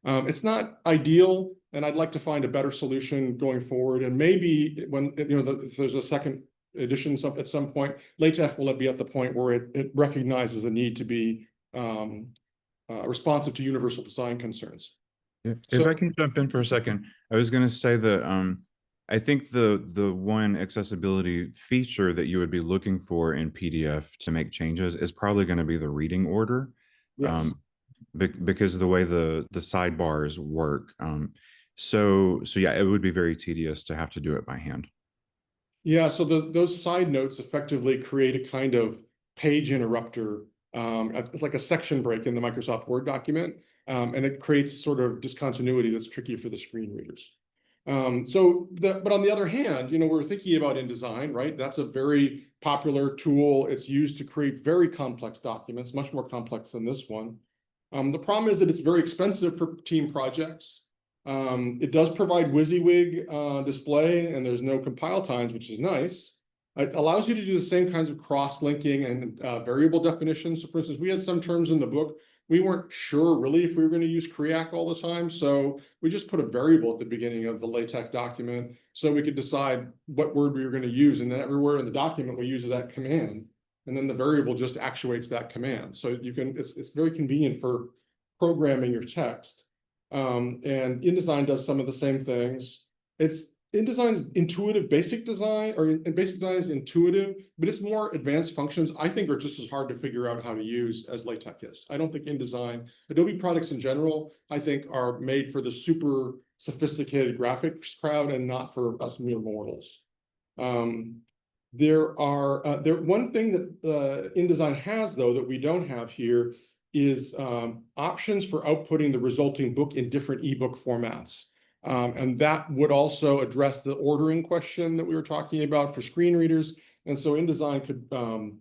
It's not ideal, and I'd like to find a better solution going forward. And maybe when, if there's a second edition at some point, LaTeX will be at the point where it recognizes the need to be responsive to universal design concerns. Yeah. If I can jump in for a second, I was going to say that I think the one accessibility feature that you would be looking for in PDF to make changes is probably going to be the reading order. Yes. Because of the way the sidebars work. So yeah, it would be very tedious to have to do it by hand. Yeah, so those side notes effectively create a kind of page interrupter. It's like a section break in the Microsoft Word document, and it creates sort of discontinuity that's tricky for the screen readers. But on the other hand, we're thinking about InDesign, right? That's a very popular tool. It's used to create very complex documents, much more complex than this one. The problem is that it's very expensive for team projects. It does provide WYSIWYG display, and there's no compile times, which is nice. It allows you to do the same kinds of cross-linking and variable definitions. So for instance, we had some terms in the book. We weren't sure really if we were going to use creac all the time. So we just put a variable at the beginning of the LaTeX document so we could decide what word we were going to use. And then everywhere in the document, we use that command. And then the variable just actuates that command. So it's very convenient for programming your text. And InDesign does some of the same things. InDesign's intuitive basic design, basic design is intuitive, but it's more advanced functions I think are just as hard to figure out how to use as LaTeX is. I don't think InDesign, Adobe products in general, I think are made for the super sophisticated graphics crowd and not for us mere mortals. One thing that InDesign has, though, that we don't have here is options for outputting the resulting book in different ebook formats. And that would also address the ordering question that we were talking about for screen readers. And so InDesign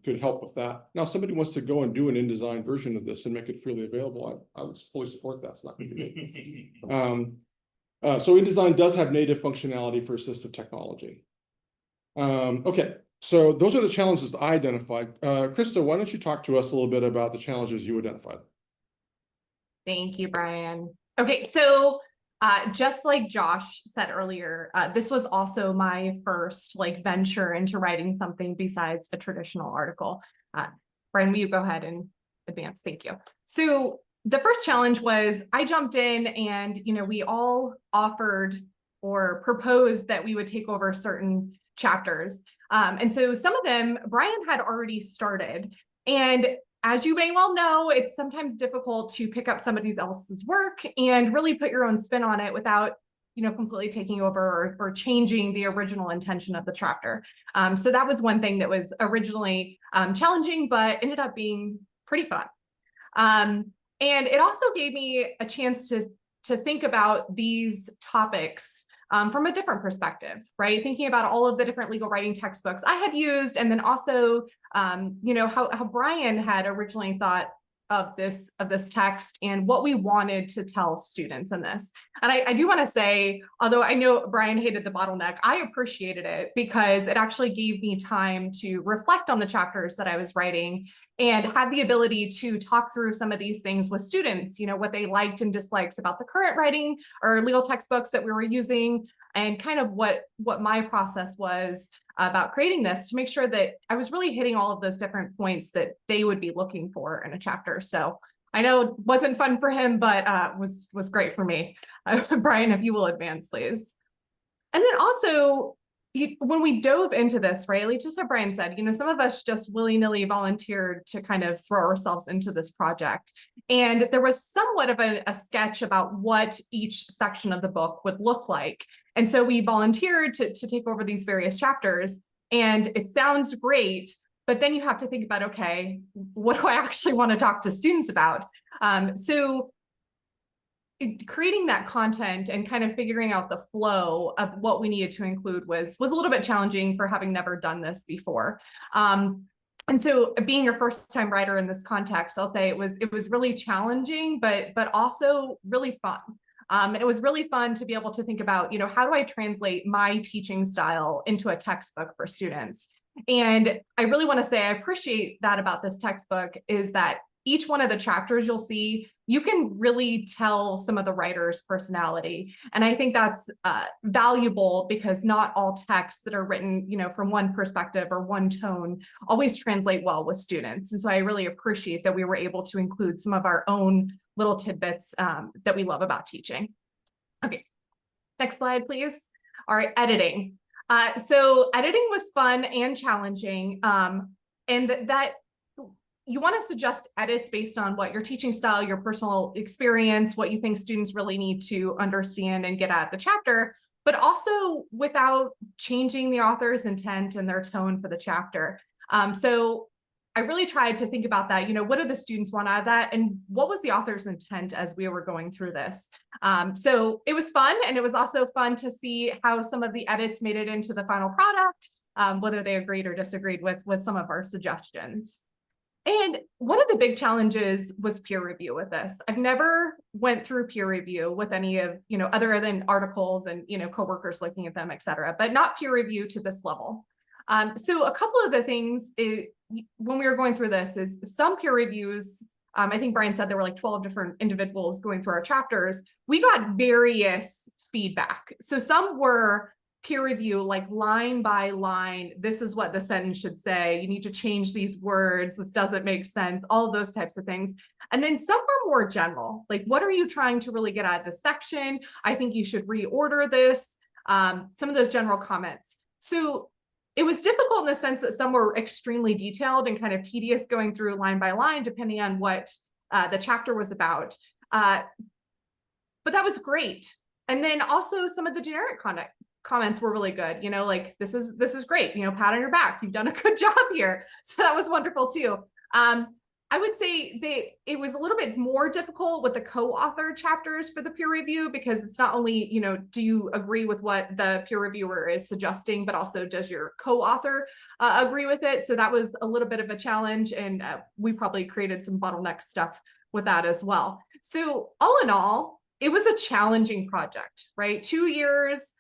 could help with that. Now, if somebody wants to go and do an InDesign version of this and make it freely available, I would fully support that. It's not going to be me. So InDesign does have native functionality for assistive technology. Okay, so those are the challenges I identified. Krista, why don't you talk to us a little bit about the challenges you identified? Thank you, Brian. Okay, so just like Josh said earlier, this was also my first venture into writing something besides a traditional article. Brian, will you go ahead and advance? Thank you. So the first challenge was I jumped in and, we all offered or proposed that we would take over certain chapters. And so some of them Brian had already started. And as you may well know, it's sometimes difficult to pick up somebody else's work and really put your own spin on it without, completely taking over or changing the original intention of the chapter. So that was one thing that was originally challenging, but ended up being pretty fun. And it also gave me a chance to think about these topics from a different perspective, right? Thinking about all of the different legal writing textbooks I had used, and then also, how Brian had originally thought of this text and what we wanted to tell students in this. And I do want to say, although I know Brian hated the bottleneck, I appreciated it because it actually gave me time to reflect on the chapters that I was writing and have the ability to talk through some of these things with students, what they liked and disliked about the current writing or legal textbooks that we were using, and kind of what my process was about creating this to make sure that I was really hitting all of those different points that they would be looking for in a chapter. So I know it wasn't fun for him, but was great for me. Brian, if you will advance, please. And then also, when we dove into this, right, just like Brian said, some of us just willy-nilly volunteered to kind of throw ourselves into this project. And there was somewhat of a sketch about what each section of the book would look like. And so we volunteered to take over these various chapters. And it sounds great, but then you have to think about, okay, what do I actually want to talk to students about? So creating that content and kind of figuring out the flow of what we needed to include was a little bit challenging for having never done this before. And so being a first-time writer in this context, I'll say it was really challenging, but also really fun. And it was really fun to be able to think about, how do I translate my teaching style into a textbook for students? And I really want to say I appreciate that about this textbook is that each one of the chapters you'll see you can really tell some of the writer's personality. And I think that's valuable because not all texts that are written, from one perspective or one tone always translate well with students. And so I really appreciate that we were able to include some of our own little tidbits that we love about teaching. Okay, next slide, please. All right, editing. So editing was fun and challenging. And that you want to suggest edits based on what your teaching style, your personal experience, what you think students really need to understand and get out of the chapter, but also without changing the author's intent and their tone for the chapter. So I really tried to think about that, what do the students want out of that? And what was the author's intent as we were going through this? So it was fun. And it was also fun to see how some of the edits made it into the final product, whether they agreed or disagreed with some of our suggestions. And one of the big challenges was peer review with this. I've never went through peer review with any of, other than articles and, coworkers looking at them, et cetera, but not peer review to this level. So a couple of the things when we were going through this is some peer reviews, I think Brian said there were like 12 different individuals going through our chapters. We got various feedback. So some were peer review, like line by line, this is what the sentence should say. You need to change these words. This doesn't make sense, all of those types of things. And then some were more general, like, what are you trying to really get out of this section? I think you should reorder this. Some of those general comments. So it was difficult in the sense that some were extremely detailed and kind of tedious going through line by line, depending on what the chapter was about. But that was great. And then also some of the generic comments were really good, like this is great, pat on your back, you've done a good job here. So that was wonderful too. I would say it was a little bit more difficult with the co-author chapters for the peer review, because it's not only, do you agree with what the peer reviewer is suggesting, but also does your co-author agree with it? So that was a little bit of a challenge, and we probably created some bottleneck stuff with that as well. So all in all, it was a challenging project, right? 2 years.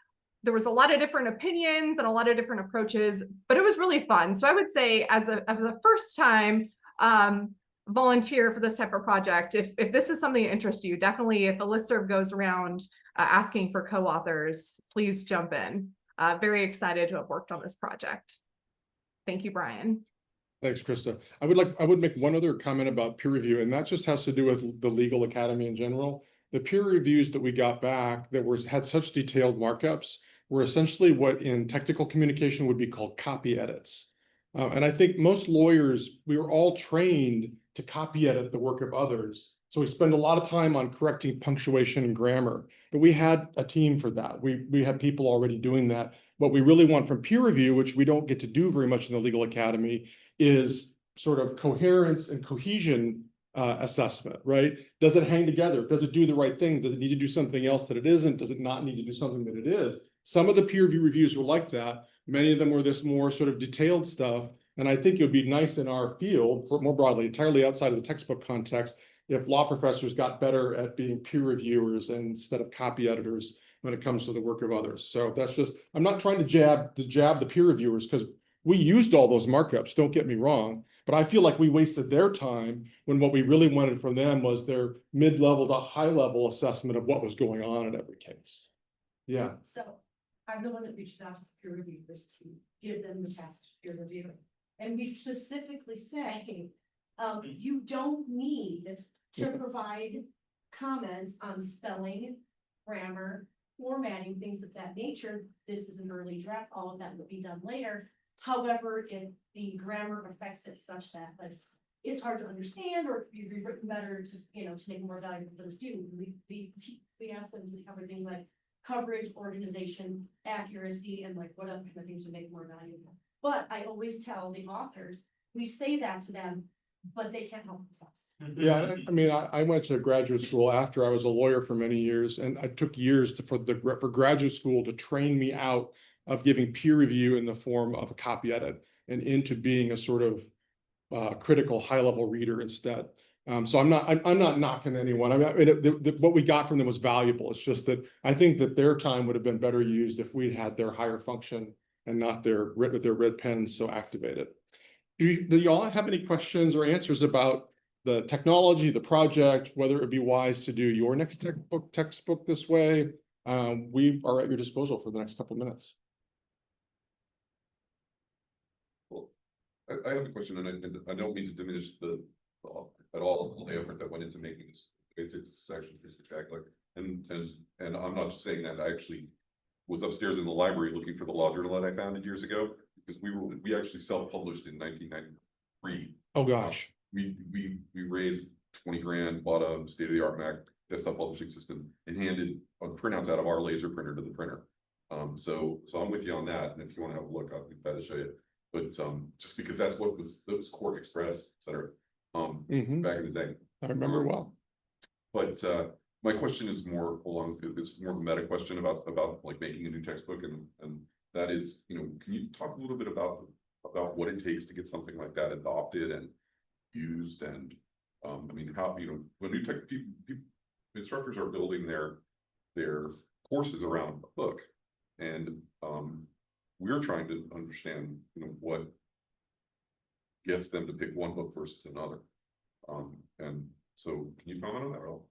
There was a lot of different opinions and a lot of different approaches, but it was really fun. So I would say as a first time volunteer for this type of project, if this is something that interests you, definitely if a listserv goes around asking for co-authors, please jump in. Very excited to have worked on this project. Thank you, Brian. Thanks, Krista. I would make one other comment about peer review, and that just has to do with the Legal Academy in general. The peer reviews that we got back that had such detailed markups were essentially what in technical communication would be called copy edits. And I think most lawyers, we were all trained to copy edit the work of others. So we spend a lot of time on correcting punctuation and grammar, but we had a team for that. We had people already doing that. What we really want from peer review, which we don't get to do very much in the Legal Academy, is sort of coherence and cohesion assessment, right? Does it hang together? Does it do the right things? Does it need to do something else that it isn't? Does it not need to do something that it is? Some of the peer review reviews were like that. Many of them were this more sort of detailed stuff. And I think it would be nice in our field, more broadly, entirely outside of the textbook context, if law professors got better at being peer reviewers instead of copy editors when it comes to the work of others. So that's just, I'm not trying to jab the peer reviewers, because we used all those markups, don't get me wrong, but I feel like we wasted their time when what we really wanted from them was their mid-level to high-level assessment of what was going on in every case. Yeah. So I'm the one that reaches out to the peer reviewers to give them the task to peer review. And we specifically say, you don't need to provide comments on spelling, grammar, formatting, things of that nature. This is an early draft, all of that will be done later. However, if the grammar affects it such that like it's hard to understand, or you'd be written better just, to make more valuable for the student, we ask them to cover things like coverage, organization, accuracy, and like what other kind of things would make more valuable. But I always tell the authors, we say that to them, but they can't help themselves. Yeah, I mean, I went to graduate school after I was a lawyer for many years, and I took years for graduate school to train me out of giving peer review in the form of a copy edit and into being a sort of critical high-level reader instead. So I'm not knocking anyone. I mean, what we got from them was valuable. It's just that I think that their time would have been better used if we'd had their higher function and not with their red pens so activated. Do y'all have any questions or answers about the technology, the project, whether it would be wise to do your next textbook this way. We are at your disposal for the next couple of minutes. Well, I have a question, and I don't mean to diminish at all the effort that went into making this section spectacular. And I'm not just saying that. I actually was upstairs in the library looking for the law journal that I founded years ago, because we actually self-published in 1993. Oh gosh. We raised 20 grand, bought a state-of-the-art Mac desktop publishing system, and handed printouts out of our laser printer to the printer. So I'm with you on that. And if you want to have a look, I'll be glad to show you. But just because that's what was Quark Express, et cetera, back in the day. I remember well. But my question is more along, it's more of a meta question about like making a new textbook, and that is, you know, can you talk a little bit about what it takes to get something like that adopted and used, and I mean, how, you know, when new tech people, instructors are building their courses around a book, and we're trying to understand, you know, what gets them to pick one book versus another, and so can you comment on that at all?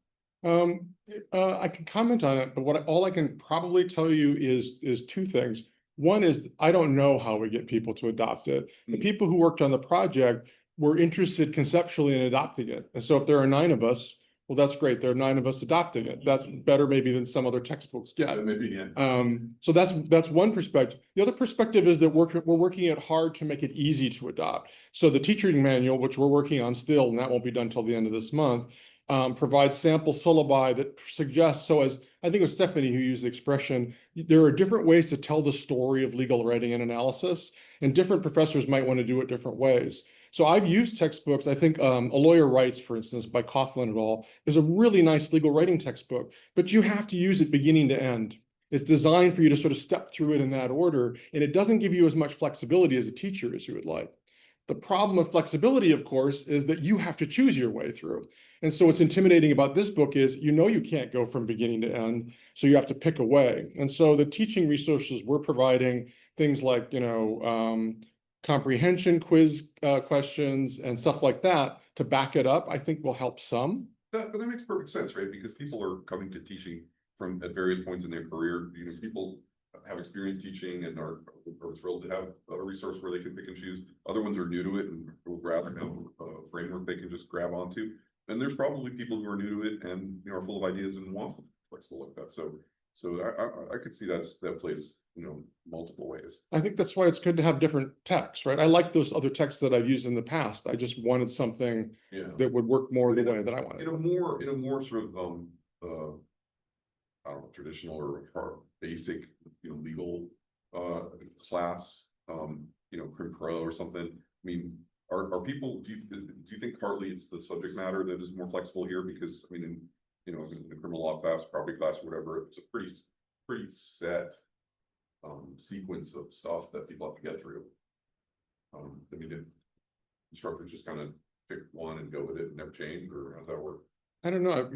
I can comment on it, but all I can probably tell you is two things. One is, I don't know how we get people to adopt it. The people who worked on the project were interested conceptually in adopting it. And so if there are 9 of us, well, that's great. There are 9 of us adopting it. That's better maybe than some other textbooks get. Maybe, yeah. So that's one perspective. The other perspective is that we're working it hard to make it easy to adopt. So the teaching manual, which we're working on still, and that won't be done till the end of this month, provides sample syllabi that suggests, so as I think it was Stephanie who used the expression, there are different ways to tell the story of legal writing and analysis, and different professors might want to do it different ways. So I've used textbooks. I think A Lawyer Writes, for instance, by Coughlin et al., is a really nice legal writing textbook, but you have to use it beginning to end. It's designed for you to sort of step through it in that order, and it doesn't give you as much flexibility as a teacher as you would like. The problem of flexibility, of course, is that you have to choose your way through. And so what's intimidating about this book is, you know, you can't go from beginning to end, so you have to pick a way. And so the teaching resources we're providing, things like, you know, comprehension quiz questions and stuff like that to back it up, I think will help some. But that makes perfect sense, right? Because people are coming to teaching at various points in their career. You know, people have experience teaching and are thrilled to have a resource where they can pick and choose. Other ones are new to it and would rather have a framework they can just grab onto. And there's probably people who are new to it and, you know, are full of ideas and want something flexible like that. So I could see that plays, you know, multiple ways. I think that's why it's good to have different texts, right? I like those other texts that I've used in the past. I just wanted something that would work more the way that I wanted. In a more sort of I don't know, traditional or basic, you know, legal class, you know, Crim Pro or something. I mean, are people, do you think partly it's the subject matter that is more flexible here? Because I mean, in the criminal law class, property class, whatever, it's a pretty set sequence of stuff that people have to get through. I mean, instructors just kind of pick one and go with it and never change, or how does that work? I don't know.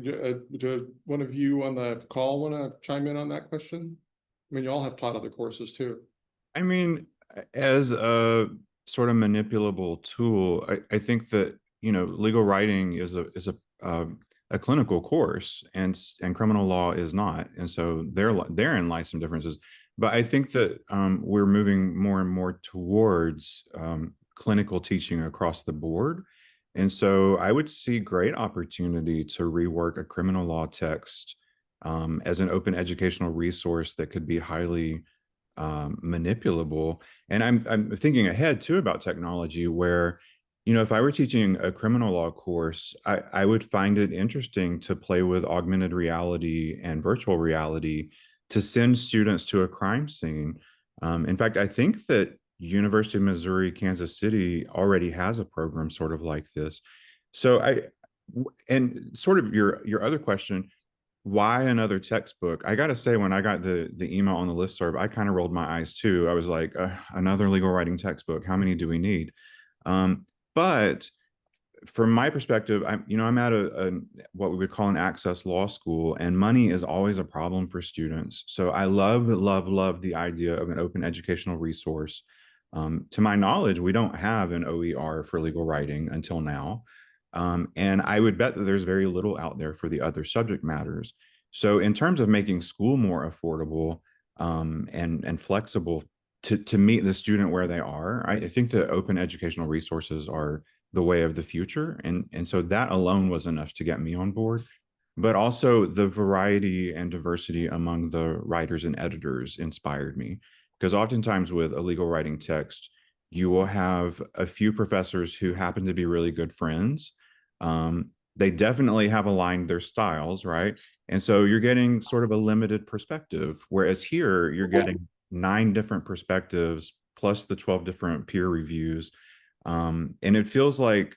Do one of you on the call want to chime in on that question? I mean, you all have taught other courses too. I mean, as a sort of manipulable tool, I think that, you know, legal writing is a clinical course, and criminal law is not, and so therein lie some differences. But I think that we're moving more and more towards clinical teaching across the board. And so I would see great opportunity to rework a criminal law text as an open educational resource that could be highly manipulable. And I'm thinking ahead too about technology where, you know, if I were teaching a criminal law course, I would find it interesting to play with augmented reality and virtual reality to send students to a crime scene. In fact, I think that University of Missouri, Kansas City already has a program sort of like this. So and sort of your other question, why another textbook? I got to say, when I got the email on the listserv, I kind of rolled my eyes too. I was like, another legal writing textbook. How many do we need? But from my perspective, I'm at what we would call an access law school, and money is always a problem for students. So I love the idea of an open educational resource. To my knowledge, we don't have an OER for legal writing until now. And I would bet that there's very little out there for the other subject matters. So in terms of making school more affordable and flexible to meet the student where they are, I think that open educational resources are the way of the future. And so that alone was enough to get me on board. But also the variety and diversity among the writers and editors inspired me. Because oftentimes with a legal writing text, you will have a few professors who happen to be really good friends. They definitely have aligned their styles, right? And so you're getting sort of a limited perspective. Whereas here, you're getting 9 different perspectives plus the 12 different peer reviews. And it feels like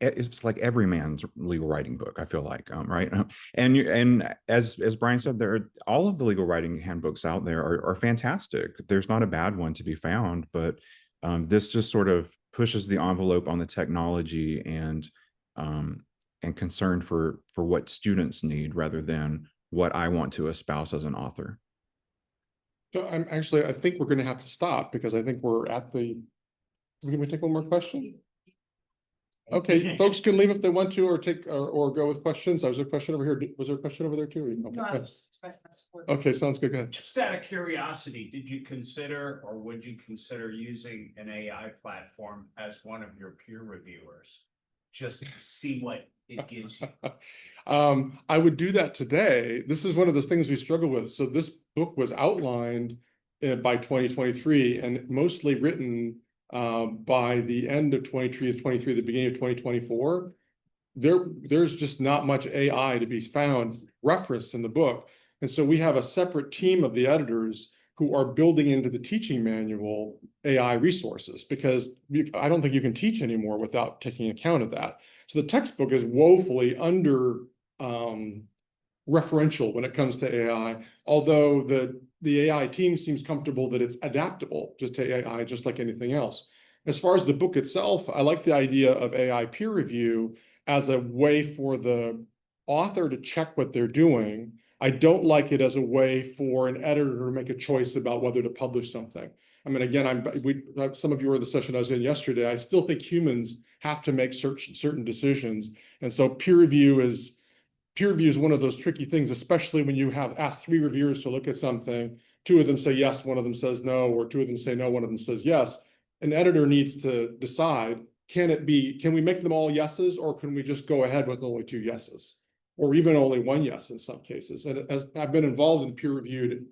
it's like every man's legal writing book, I feel like, right? And as Brian said, all of the legal writing handbooks out there are fantastic. There's not a bad one to be found, but this just sort of pushes the envelope on the technology and concern for what students need rather than what I want to espouse as an author. So I think we're going to have to stop because I think we're at the. Can we take one more question? Okay, folks can leave if they want to, or take or go with questions. There was a question over here. Was there a question over there too? Okay, No, I was just expressing my support. okay, sounds good. Go ahead. Just out of curiosity, did you consider or would you consider using an AI platform as one of your peer reviewers? Just to see what it gives you. I would do that today. This is one of those things we struggle with. So this book was outlined by 2023 and mostly written by the end of 23, the beginning of 2024. There's just not much AI to be found referenced in the book. And so we have a separate team of the editors who are building into the teaching manual AI resources, because I don't think you can teach anymore without taking account of that. So the textbook is woefully under referential when it comes to AI, although the AI team seems comfortable that it's adaptable to AI, just like anything else. As far as the book itself, I like the idea of AI peer review as a way for the author to check what they're doing. I don't like it as a way for an editor to make a choice about whether to publish something. I mean, again, some of you were in the session I was in yesterday. I still think humans have to make certain decisions. And so peer review is one of those tricky things, especially when you have asked 3 reviewers to look at something. 2 of them say yes, 1 of them says no, or 2 of them say no, 1 of them says yes. An editor needs to decide, can we make them all yeses, or can we just go ahead with only 2 yeses? Or even only 1 yes in some cases. And as I've been involved in peer-reviewed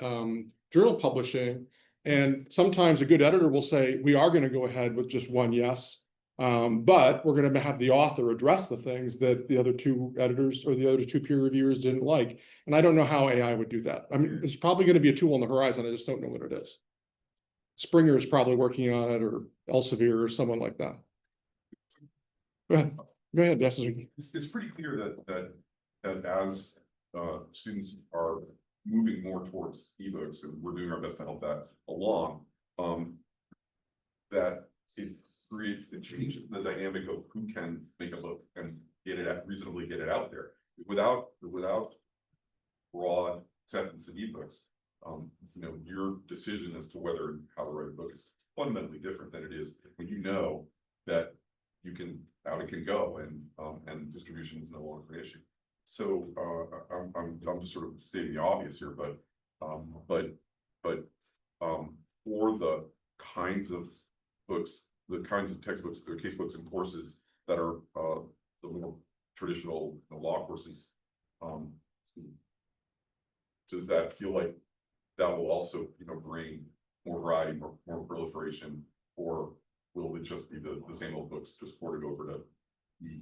journal publishing, and sometimes a good editor will say, we are going to go ahead with just 1 yes, but we're going to have the author address the things that the other 2 editors or the other 2 peer reviewers didn't like. And I don't know how AI would do that. I mean, it's probably going to be a tool on the horizon. I just don't know what it is. Springer is probably working on it, or Elsevier or someone like that. Go ahead. Go ahead. Yes. It's pretty clear that as students are moving more towards ebooks, and we're doing our best to help that along, that it changes the dynamic of who can make a book and reasonably get it out there without broad acceptance in ebooks. Your decision as to whether and how to write a book is fundamentally different than it is when you know that out it can go, and distribution is no longer an issue. So I'm just sort of stating the obvious here, but for the kinds of books, the kinds of textbooks, or casebooks and courses that are the more traditional law courses, does that feel like that will also bring more variety, more proliferation, or will it just be the same old books just ported over to E?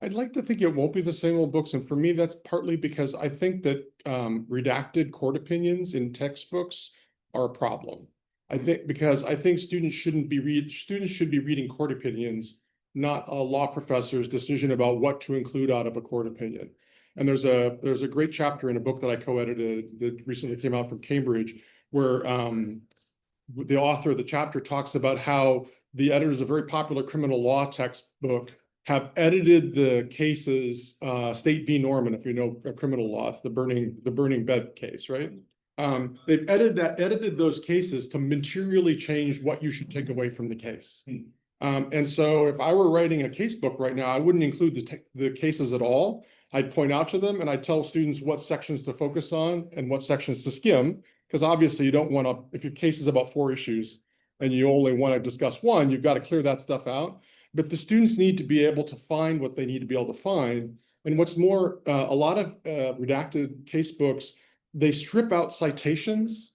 I'd like to think it won't be the same old books. And for me, that's partly because I think that redacted court opinions in textbooks are a problem. I think students should be reading court opinions, not a law professor's decision about what to include out of a court opinion. And there's a great chapter in a book that I co-edited that recently came out from Cambridge, where the author of the chapter talks about how the editors of a very popular criminal law textbook have edited the cases, State v. Norman, if you know criminal law, it's the burning bed case, right? They've edited those cases to materially change what you should take away from the case. And so if I were writing a casebook right now, I wouldn't include the cases at all. I'd point out to them and I'd tell students what sections to focus on and what sections to skim. Because obviously you don't want to, if your case is about 4 issues and you only want to discuss one, you've got to clear that stuff out. But the students need to be able to find what they need to be able to find. And what's more, a lot of redacted casebooks, they strip out citations.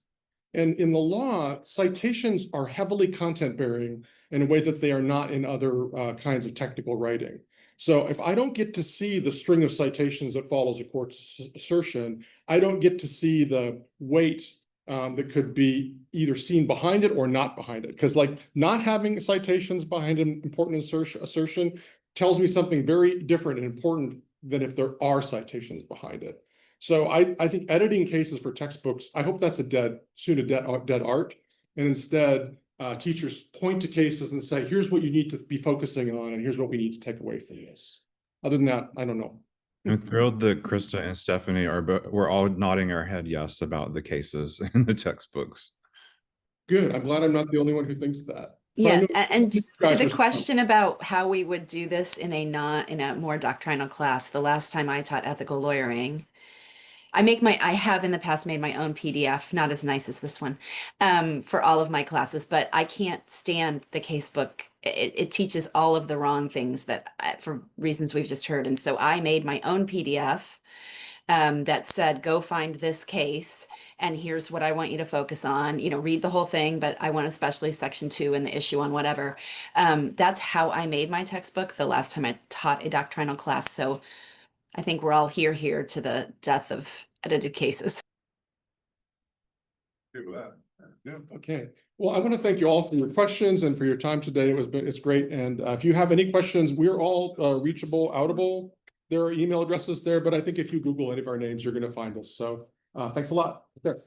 And in the law, citations are heavily content bearing in a way that they are not in other kinds of technical writing. So if I don't get to see the string of citations that follows a court's assertion, I don't get to see the weight that could be either seen behind it or not behind it. Because like not having citations behind an important assertion tells me something very different and important than if there are citations behind it. So I think editing cases for textbooks, I hope that's a dead art. And instead, teachers point to cases and say, here's what you need to be focusing on, and here's what we need to take away from this. Other than that, I don't know. I'm thrilled that Krista and Stephanie we're all nodding our head yes about the cases in the textbooks. Good. I'm glad I'm not the only one who thinks that. Yeah, and to the question about how we would do this in a more doctrinal class, the last time I taught ethical lawyering, I have in the past made my own PDF, not as nice as this one, for all of my classes, but I can't stand the casebook. It teaches all of the wrong things for reasons we've just heard. And so I made my own PDF that said, go find this case, and here's what I want you to focus on. Read the whole thing, but I want especially section 2 and the issue on whatever. That's how I made my textbook the last time I taught a doctrinal class. So I think we're all here to the death of edited cases. Yeah, okay. Well, I want to thank you all for your questions and for your time today. It's great. And if you have any questions, we're all reachable, outable. There are email addresses there, but I think if you Google any of our names, you're going to find us. So thanks a lot. Okay.